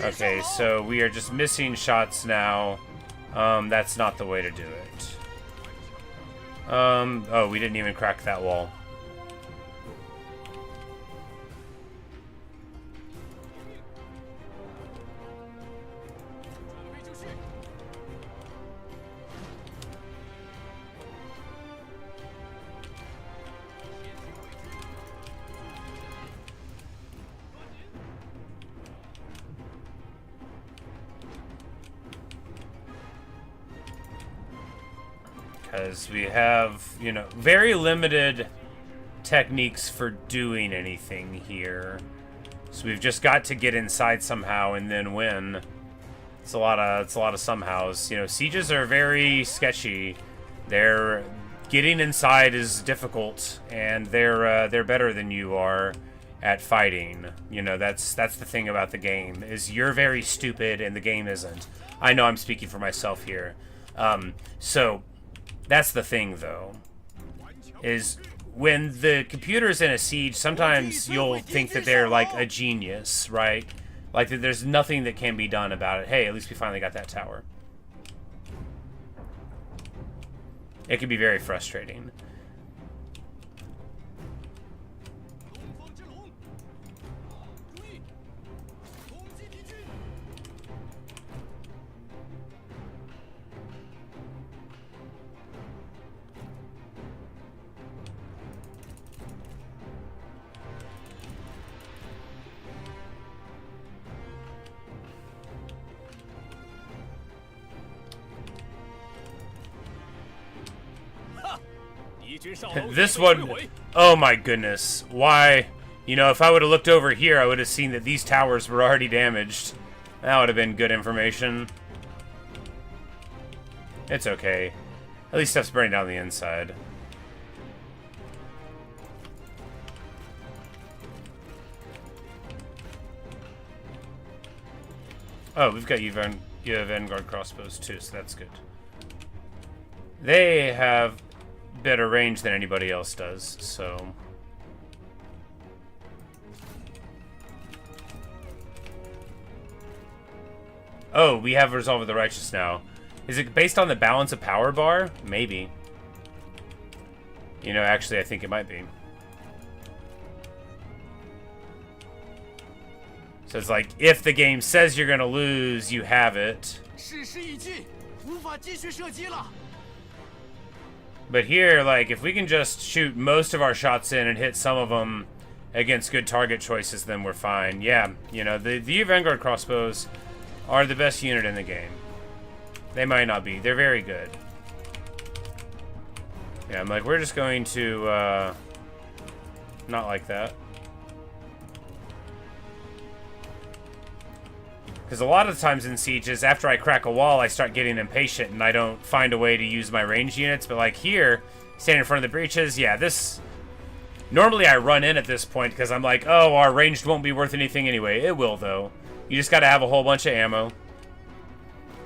Okay, so we are just missing shots now. That's not the way to do it. Oh, we didn't even crack that wall. Because we have, you know, very limited techniques for doing anything here. So we've just got to get inside somehow and then win. It's a lot of somehows. You know, sieges are very sketchy. They're getting inside is difficult, and they're better than you are at fighting. You know, that's the thing about the game, is you're very stupid and the game isn't. I know I'm speaking for myself here. So that's the thing, though, is when the computer's in a siege, sometimes you'll think that they're like a genius, right? Like that there's nothing that can be done about it. Hey, at least we finally got that tower. It can be very frustrating. This one, oh my goodness. Why? You know, if I would have looked over here, I would have seen that these towers were already damaged. That would have been good information. It's okay. At least stuff's burning down the inside. Oh, we've got you have Vanguard crossbows too, so that's good. They have better range than anybody else does, so... Oh, we have Resolve of the Righteous now. Is it based on the balance of power bar? Maybe. You know, actually, I think it might be. So it's like, if the game says you're gonna lose, you have it. But here, like, if we can just shoot most of our shots in and hit some of them against good target choices, then we're fine. Yeah, you know, the Vanguard crossbows are the best unit in the game. They might not be. They're very good. Yeah, I'm like, we're just going to, not like that. Because a lot of times in sieges, after I crack a wall, I start getting impatient and I don't find a way to use my ranged units. But like here, standing in front of the breaches, yeah, this... Normally I run in at this point because I'm like, oh, our ranged won't be worth anything anyway. It will, though. You just got to have a whole bunch of ammo.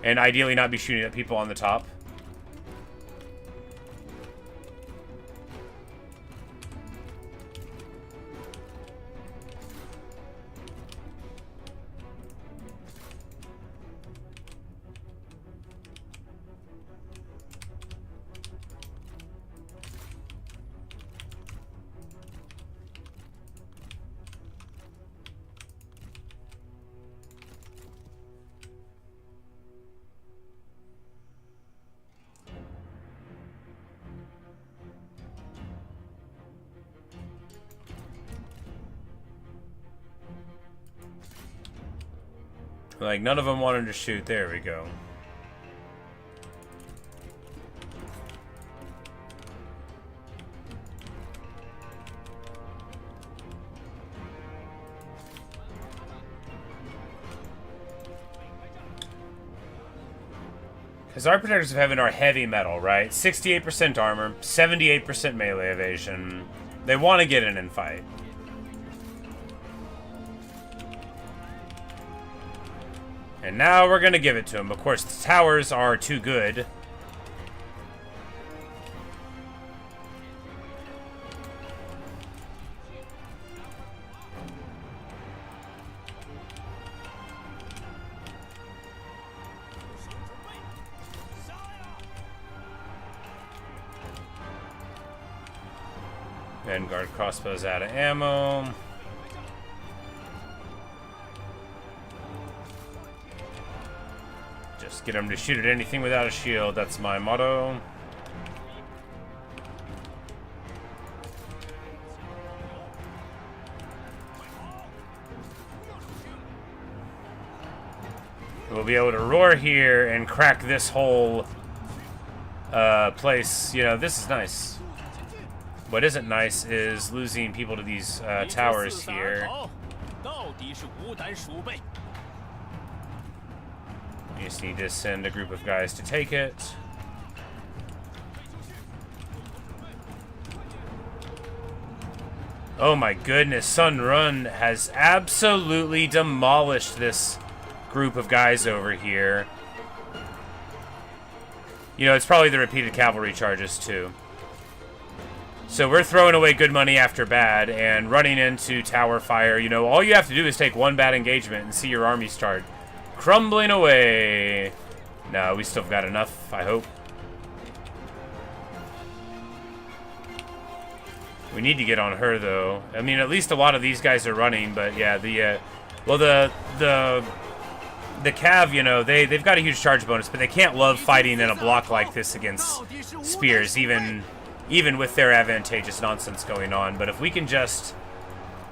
And ideally not be shooting at people on the top. Like, none of them wanted to shoot. There we go. Because our Protectors of Heaven are heavy metal, right? 68% armor, 78% melee evasion. They want to get in and fight. And now we're going to give it to them. Of course, the towers are too good. Vanguard crossbows out of ammo. Just get them to shoot at anything without a shield. That's my motto. We'll be able to roar here and crack this whole place. You know, this is nice. What isn't nice is losing people to these towers here. You just need to send a group of guys to take it. Oh my goodness, Sun Run has absolutely demolished this group of guys over here. You know, it's probably the repeated cavalry charges too. So we're throwing away good money after bad and running into tower fire. You know, all you have to do is take one bad engagement and see your army start crumbling away. No, we still got enough, I hope. We need to get on her, though. I mean, at least a lot of these guys are running, but yeah, the Cav, you know, they've got a huge charge bonus, but they can't love fighting in a block like this against spears, even with their advantageous nonsense going on. But if we can just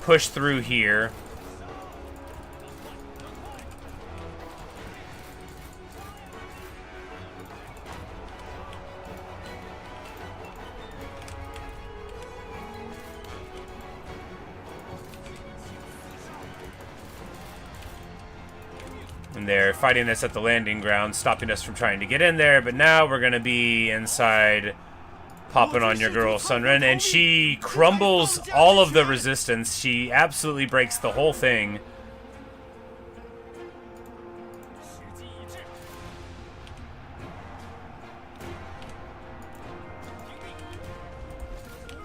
push through here. And they're fighting us at the landing ground, stopping us from trying to get in there, but now we're going to be inside, popping on your girl Sunren, and she crumbles all of the resistance. She absolutely breaks the whole thing.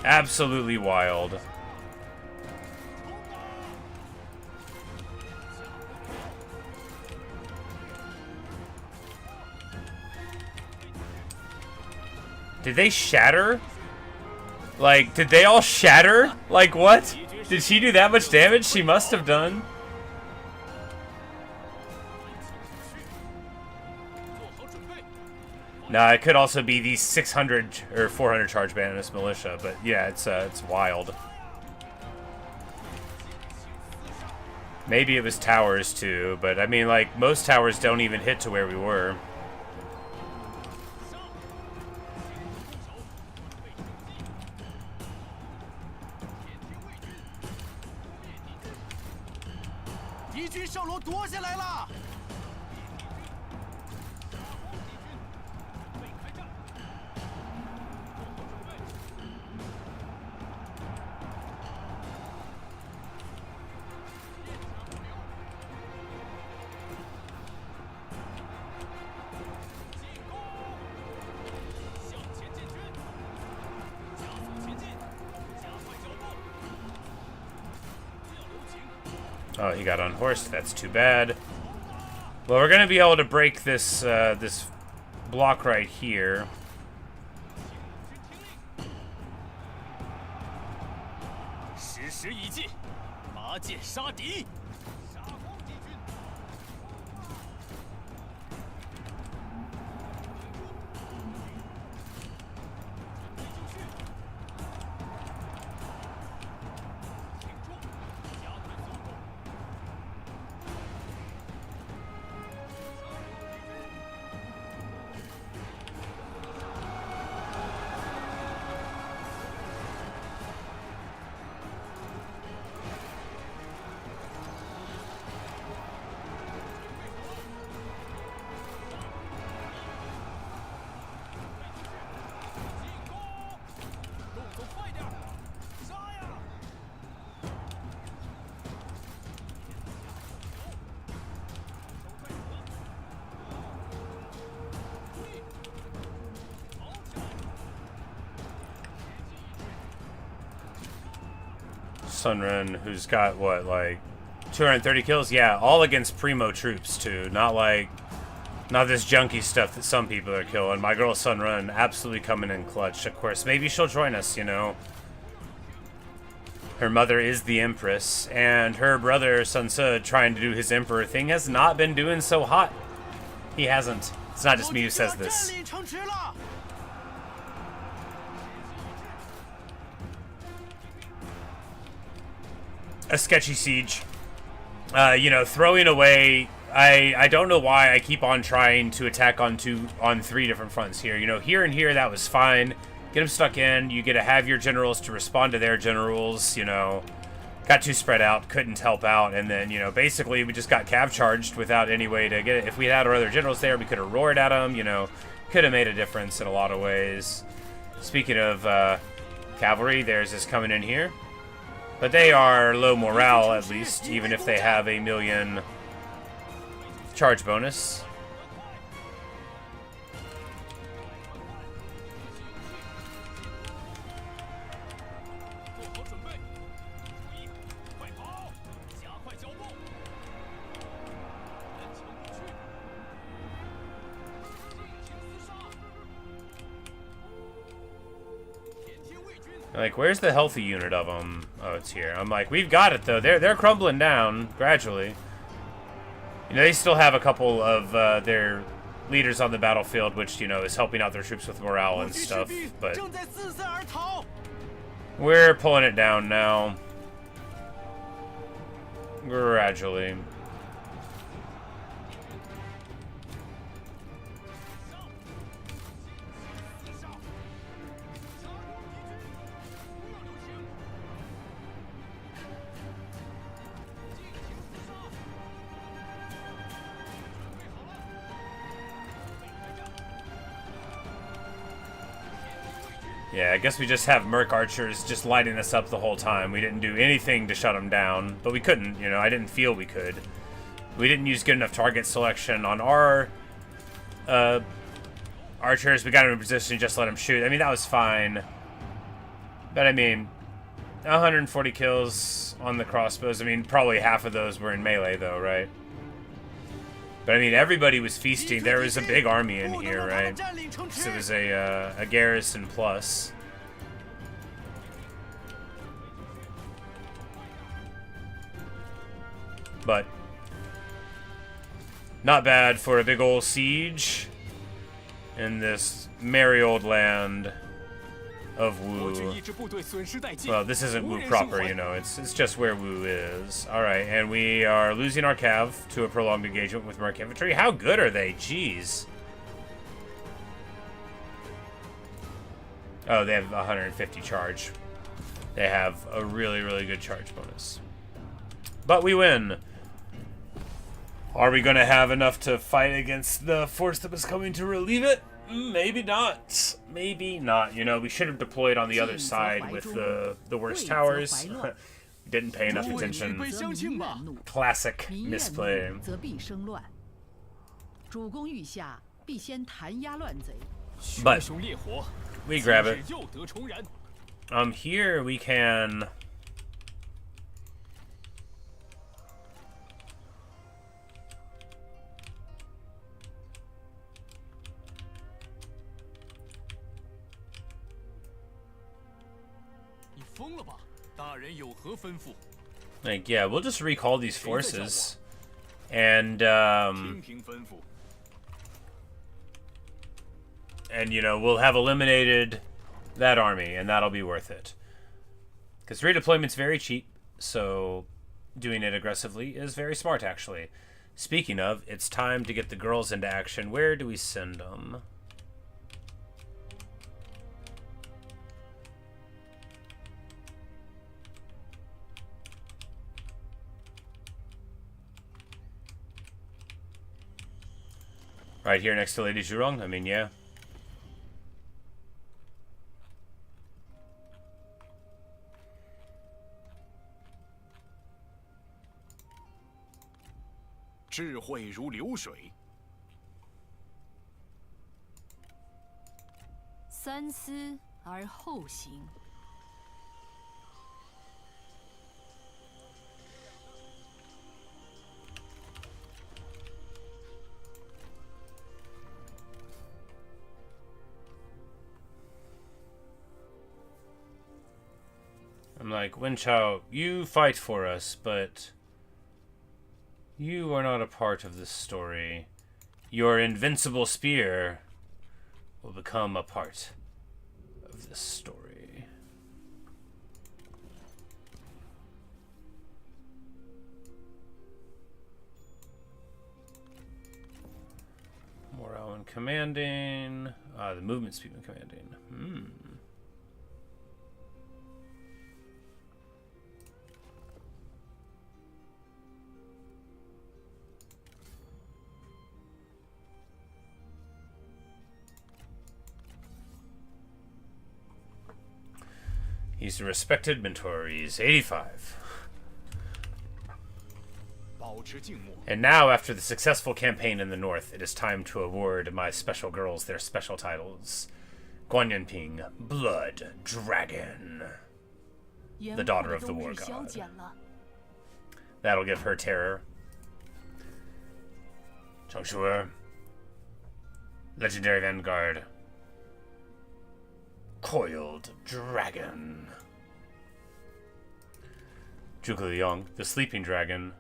Absolutely wild. Did they shatter? Like, did they all shatter? Like, what? Did she do that much damage? She must have done. Nah, it could also be these 600 or 400 charge Banus militia, but yeah, it's wild. Maybe it was towers too, but I mean, like, most towers don't even hit to where we were. Oh, he got unhorsed. That's too bad. Well, we're gonna be able to break this this block right here. Sunren, who's got, what, like, 230 kills? Yeah, all against primo troops, too. Not this junky stuff that some people are killing. My girl Sunren absolutely coming in clutch. Of course, maybe she'll join us, you know. Her mother is the Empress, and her brother Sun Ce, trying to do his Emperor thing, has not been doing so hot. He hasn't. It's not just me who says this. A sketchy siege. You know, throwing away... I don't know why I keep on trying to attack on 3 different fronts here. You know, here and here, that was fine. Get them stuck in. You get to have your generals to respond to their generals, you know. Got too spread out, couldn't help out, and then, you know, basically we just got cav charged without any way to get it. If we had our other generals there, we could have roared at them, you know. Could have made a difference in a lot of ways. Speaking of cavalry, theirs is coming in here. But they are low morale, at least, even if they have a 1,000,000 charge bonus. Like, where's the healthy unit of them? Oh, it's here. I'm like, we've got it, though. They're crumbling down, gradually. You know, they still have a couple of their leaders on the battlefield, which, you know, is helping out their troops with morale and stuff, but... we're pulling it down now. Gradually. Yeah, I guess we just have Merc Archers just lighting us up the whole time. We didn't do anything to shut them down, but we couldn't, you know, I didn't feel we could. We didn't use good enough target selection on our archers. We got them in position, just let them shoot. I mean, that was fine. But, I mean, 140 kills on the crossbows. I mean, probably half of those were in melee, though, right? But I mean, everybody was feasting. There was a big army in here, right? So it was a garrison plus. But not bad for a big old siege in this merry old land of Wu. Well, this isn't Wu proper, you know. It's just where Wu is. All right, and we are losing our cav to a prolonged engagement with Merc infantry. How good are they? Jeez. Oh, they have 150 charge. They have a really, really good charge bonus. But we win. Are we going to have enough to fight against the force that was coming to relieve it? Maybe not. Maybe not. You know, we should have deployed on the other side with the worst towers. Didn't pay enough attention. Classic misplay. But we grab it. Here we can... like, yeah, we'll just recall these forces. And, you know, we'll have eliminated that army, and that'll be worth it. Because redeployment's very cheap, so doing it aggressively is very smart, actually. Speaking of, it's time to get the girls into action. Where do we send them? Right here next to Lady Zhurong? I mean, yeah. like, Yuan Shao, you fight for us, but you are not a part of this story. Your invincible spear will become a part of this story. Morale and commanding. The movement speed and commanding. He's a respected mentor. He's 85. 保持静默。 And now, after the successful campaign in the north, it is time to award my special girls their special titles. Guan Yanping, Blood Dragon. The daughter of the war god. That'll give her terror. Changshuer, Legendary Vanguard. Coiled Dragon. Zhuge Liang, the Sleeping Dragon.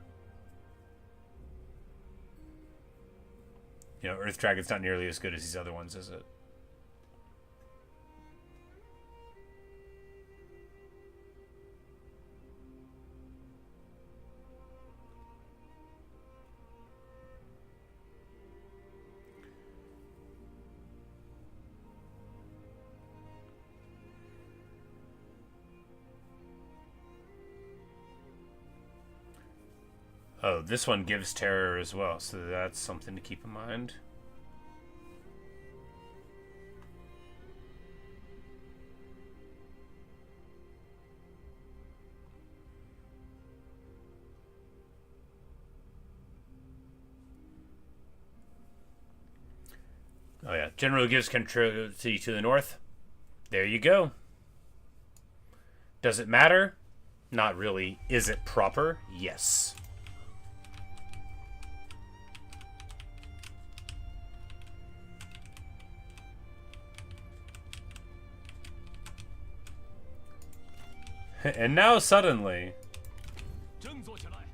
You know, Earth Dragon's not nearly as good as these other ones, is it? Oh, this one gives terror as well, so that's something to keep in mind. Oh yeah, General gives control to the north. There you go. Does it matter? Not really. Is it proper? Yes. And now suddenly... 振作起来！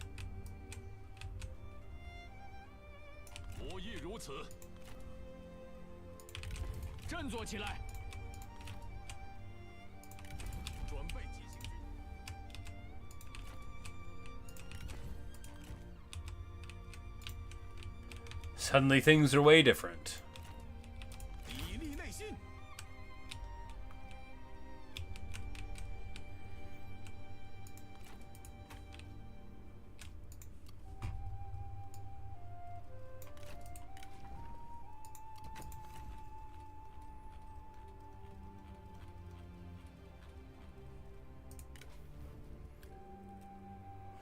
我亦如此。振作起来！准备急行军。 Suddenly things are way different. 砥砺内心。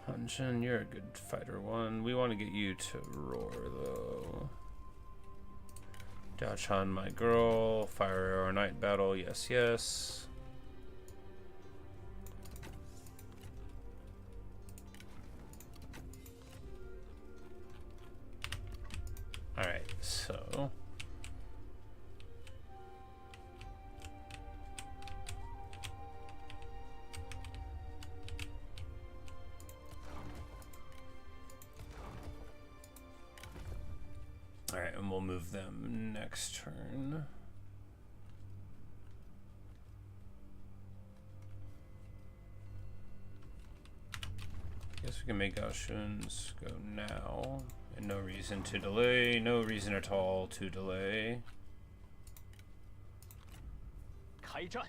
Hanshin, you're a good fighter one. We want to get you to roar, though. Dachan, my girl. Fire Arrow Night Battle. Yes, yes. Alright, so... Alright, and we'll move them next turn. Guess we can make our Shuns go now. And no reason to delay, no reason at all to delay. 开战！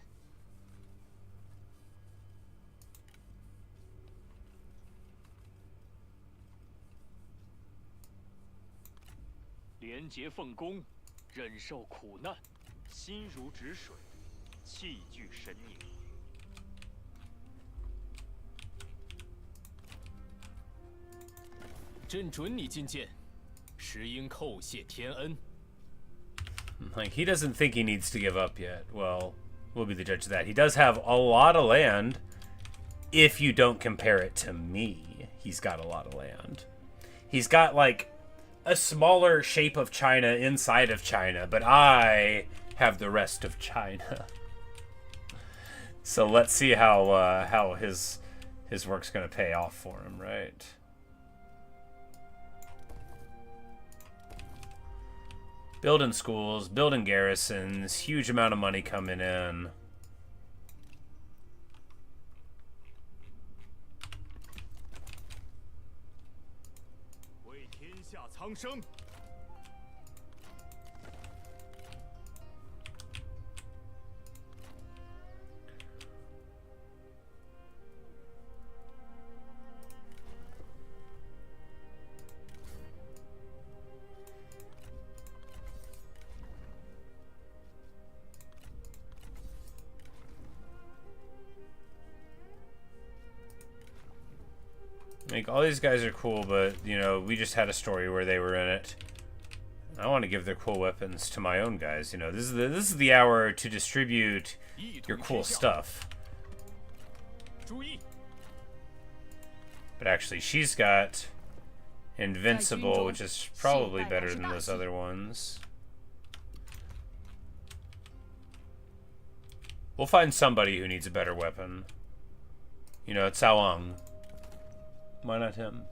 廉洁奉公，忍受苦难，心如止水，气聚神凝。朕准你觐见，实应叩谢天恩。 Like, he doesn't think he needs to give up yet. Well, we'll be the judge of that. He does have a lot of land. If you don't compare it to me, he's got a lot of land. He's got, like, a smaller shape of China inside of China, but I have the rest of China. So let's see how his work's gonna pay off for him, right? Building schools, building garrisons, huge amount of money coming in. Like, all these guys are cool, but, you know, we just had a story where they were in it. I want to give their cool weapons to my own guys. You know, this is the hour to distribute your cool stuff. But actually, she's got Invincible, which is probably better than those other ones. We'll find somebody who needs a better weapon. You know, it's Cao. Why not him?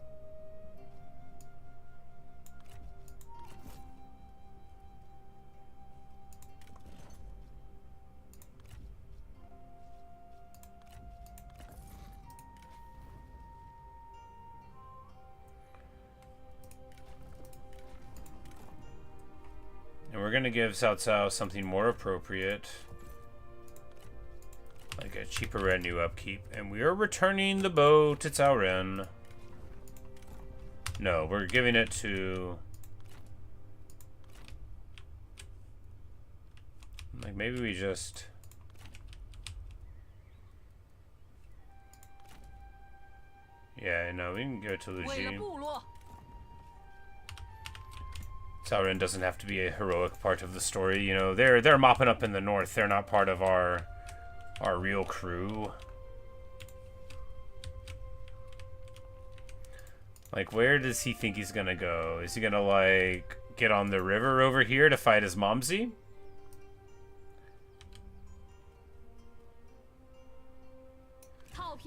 And we're gonna give Cao Cao something more appropriate, like a cheaper retinue upkeep. And we are returning the bow to Cao Ren. No, we're giving it to... like, maybe we just... yeah, no, we can give it to Lu Ji. Cao Ren doesn't have to be a heroic part of the story. You know, they're mopping up in the north. They're not part of our real crew. Like, where does he think he's gonna go? Is he gonna, like, get on the river over here to fight his momsy?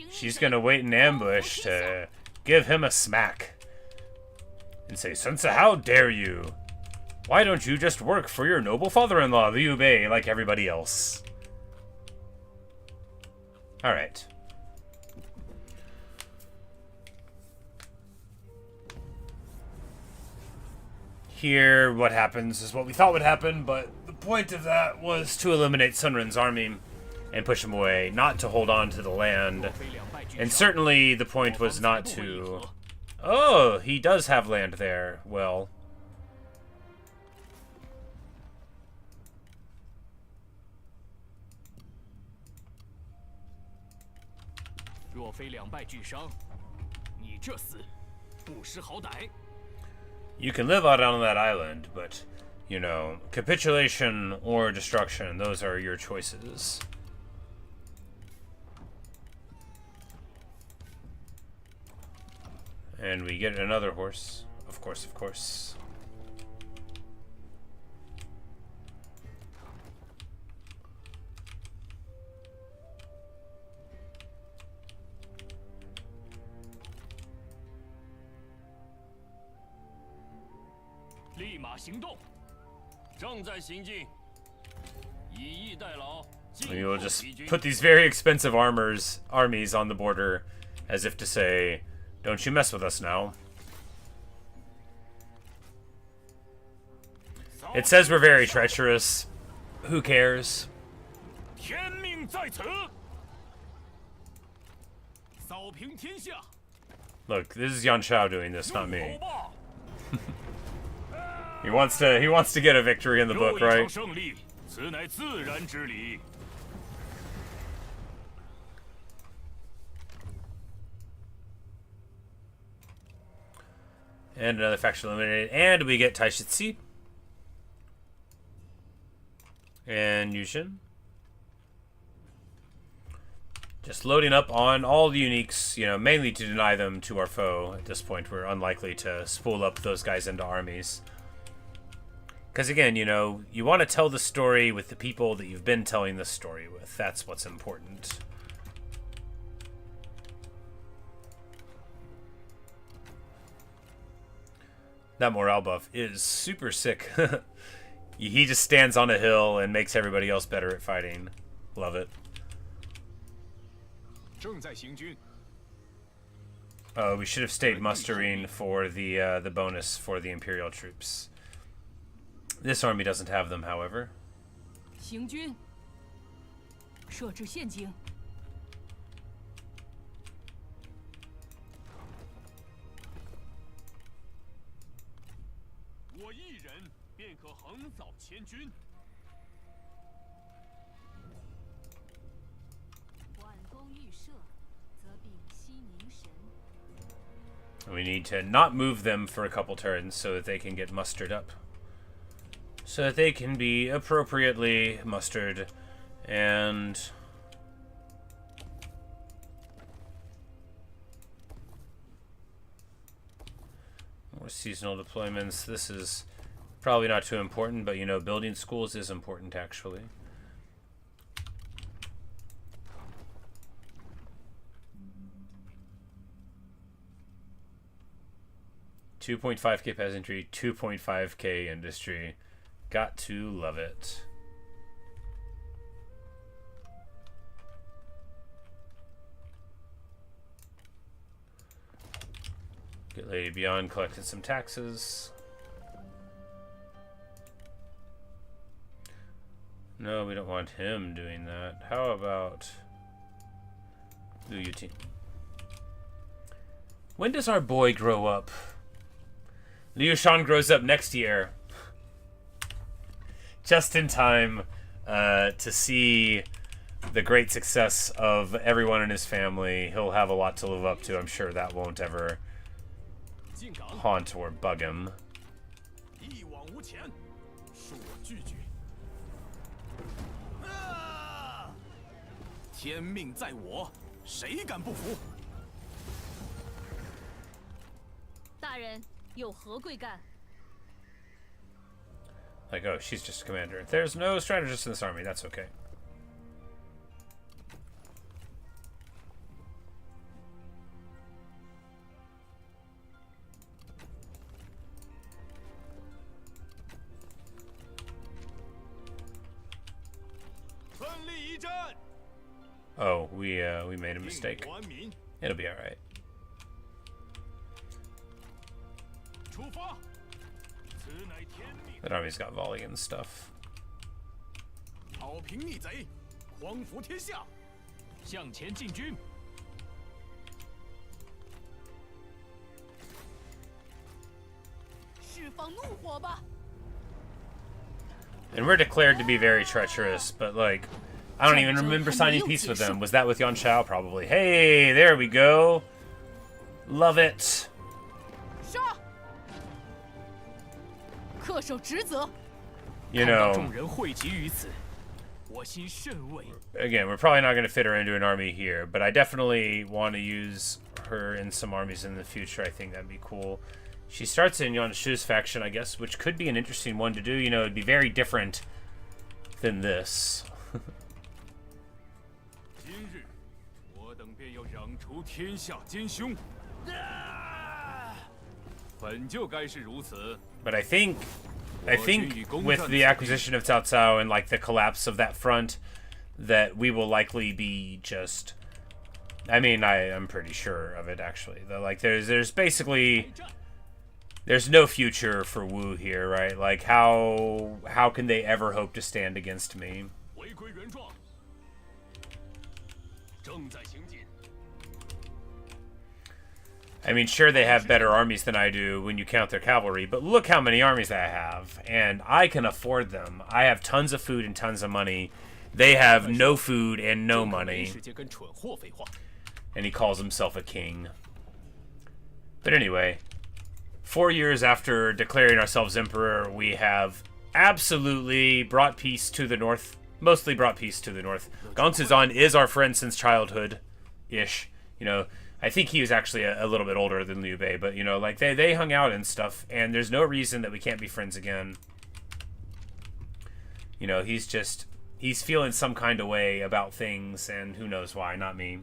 She's gonna wait in ambush to give him a smack. And say, Sun Ce, how dare you? Why don't you just work for your noble father-in-law, Liu Bei, like everybody else? Alright. Here, what happens is what we thought would happen, but the point of that was to eliminate Sun Ren's army and push him away, not to hold on to the land. And certainly the point was not to... oh, he does have land there. Well... you can live out on that island, but, you know, capitulation or destruction, those are your choices. And we get another horse. Of course, of course. We will just put these very expensive armies on the border, as if to say, don't you mess with us now. It says we're very treacherous. Who cares? Look, this is Yuan Shao doing this, not me. He wants to get a victory in the book, right? And another faction eliminated, and we get Taishitsi and Yushin. Just loading up on all the uniques, you know, mainly to deny them to our foe. At this point, we're unlikely to spool up those guys into armies. Because again, you know, you want to tell the story with the people that you've been telling the story with. That's what's important. That morale buff is super sick. He just stands on a hill and makes everybody else better at fighting. Love it. Oh, we should have stayed mustering for the bonus for the Imperial troops. This army doesn't have them, however. 行军，设置陷阱。我一人便可横扫千军。挽弓预设，则屏息凝神。 We need to not move them for a couple turns so that they can get mustered up. So that they can be appropriately mustered and more seasonal deployments. This is probably not too important, but you know, building schools is important actually. $2.5K peasantry, 2.5K industry. Got to love it. Get Lady Beyond collected some taxes. No, we don't want him doing that. How about Liu Yuting? When does our boy grow up? Liu Shan grows up next year. Just in time to see the great success of everyone in his family. He'll have a lot to live up to. I'm sure that won't ever haunt or bug him. Like, oh, she's just a commander. There's no strategist in this army. That's okay. Oh, we made a mistake. It'll be all right. That army's got volley and stuff. And we're declared to be very treacherous, but like, I don't even remember signing peace with them. Was that with Yuan Shao? Probably. Hey, there we go. Love it. You know, again, we're probably not going to fit her into an army here, but I definitely want to use her in some armies in the future. I think that'd be cool. She starts in Yuan Shu's faction, I guess, which could be an interesting one to do. You know, it'd be very different than this. But I think with the acquisition of Cao Cao and like the collapse of that front, that we will likely be just. I mean, I'm pretty sure of it actually. Though, like, there's basically there's no future for Wu here, right? Like, how can they ever hope to stand against me? I mean, sure, they have better armies than I do when you count their cavalry, but look how many armies I have, and I can afford them. I have tons of food and tons of money. They have no food and no money. And he calls himself a king. But anyway, 4 years after declaring ourselves emperor, we have absolutely brought peace to the north. Mostly brought peace to the north. Gong Suzan is our friend since childhood-ish. You know, I think he was actually a little bit older than Liu Bei, but, you know, like, they hung out and stuff, and there's no reason that we can't be friends again. You know, he's feeling some kind of way about things, and who knows why, not me.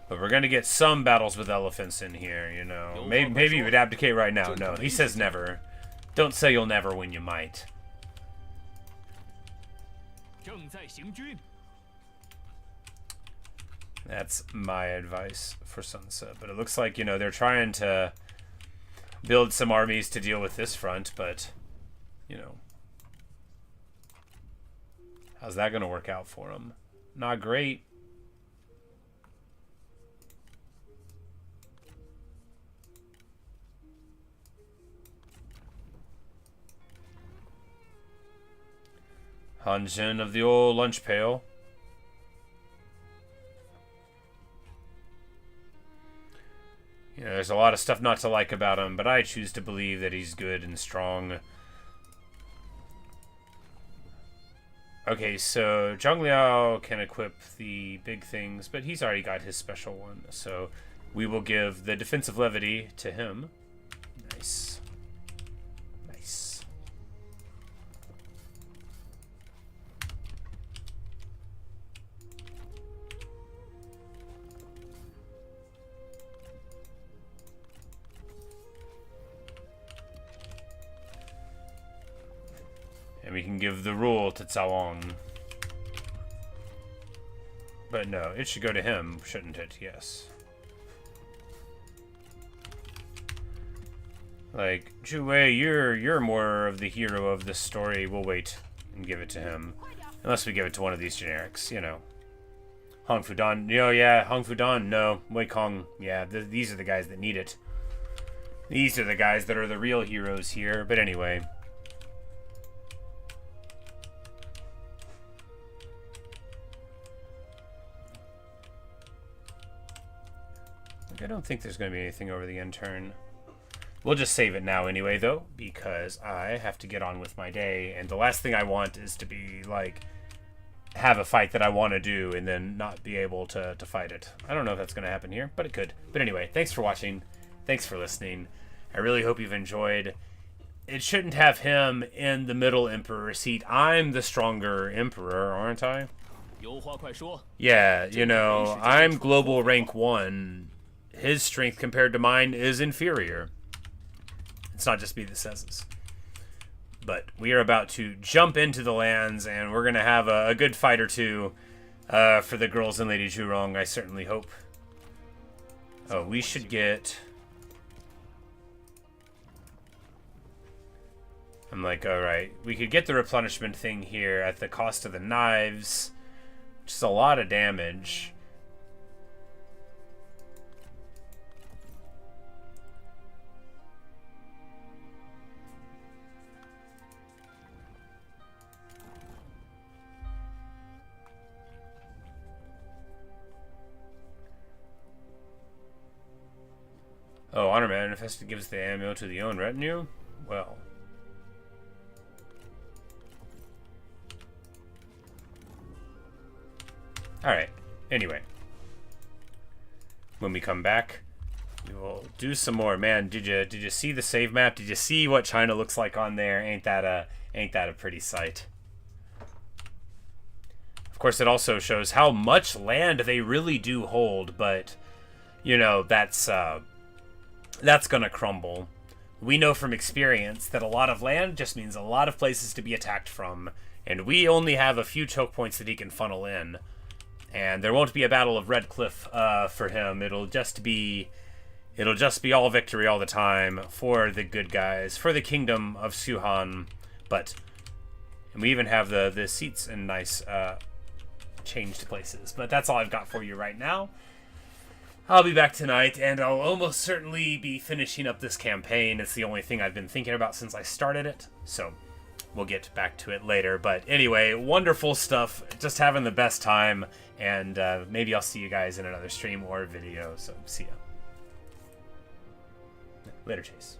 But we're going to get some battles with elephants in here, you know. Maybe you would abdicate right now. No, he says never. Don't say you'll never when you might. That's my advice for Sunset. But it looks like, you know, they're trying to build some armies to deal with this front, but, you know. How's that going to work out for them? Not great. Hanjin of the old lunch pail. You know, there's a lot of stuff not to like about him, but I choose to believe that he's good and strong. Okay, so Zhang Liao can equip the big things, but he's already got his special one. So we will give the defensive levity to him. Nice. Nice. And we can give the rule to Cao. But no, it should go to him, shouldn't it? Yes. Like, Zhu Wei, you're more of the hero of this story. We'll wait and give it to him. Unless we give it to one of these generics, you know. Hong Fudan. Oh, yeah, Hong Fudan. No. Wei Kong. Yeah, these are the guys that need it. These are the guys that are the real heroes here. But anyway. I don't think there's going to be anything over the end turn. We'll just save it now anyway, though, because I have to get on with my day, and the last thing I want is to be, like, have a fight that I want to do and then not be able to fight it. I don't know if that's going to happen here, but it could. But anyway, thanks for watching. Thanks for listening. I really hope you've enjoyed. It shouldn't have him in the middle emperor seat. I'm the stronger emperor, aren't I? Yeah, you know, I'm global rank 1. His strength compared to mine is inferior. It's not just me that says this. But we are about to jump into the lands, and we're going to have a good fight or two for the girls and Lady Zhurong, I certainly hope. Oh, we should get... I'm like, alright, we could get the replenishment thing here at the cost of the knives, which is a lot of damage. Oh, Honor Manifest gives the ammo to the own retinue? Well. Alright. Anyway. When we come back, we will do some more. Man, did you see the save map? Did you see what China looks like on there? Ain't that a pretty sight? Of course, it also shows how much land they really do hold, but you know, that's gonna crumble. We know from experience that a lot of land just means a lot of places to be attacked from, and we only have a few choke points that he can funnel in. And there won't be a battle of Red Cliff for him. It'll just be all victory all the time for the good guys, for the kingdom of Suhan. And we even have the seats in nice changed places. But that's all I've got for you right now. I'll be back tonight, and I'll almost certainly be finishing up this campaign. It's the only thing I've been thinking about since I started it, so we'll get back to it later. But anyway, wonderful stuff, just having the best time, and maybe I'll see you guys in another stream or video, so see ya. Later, Chase.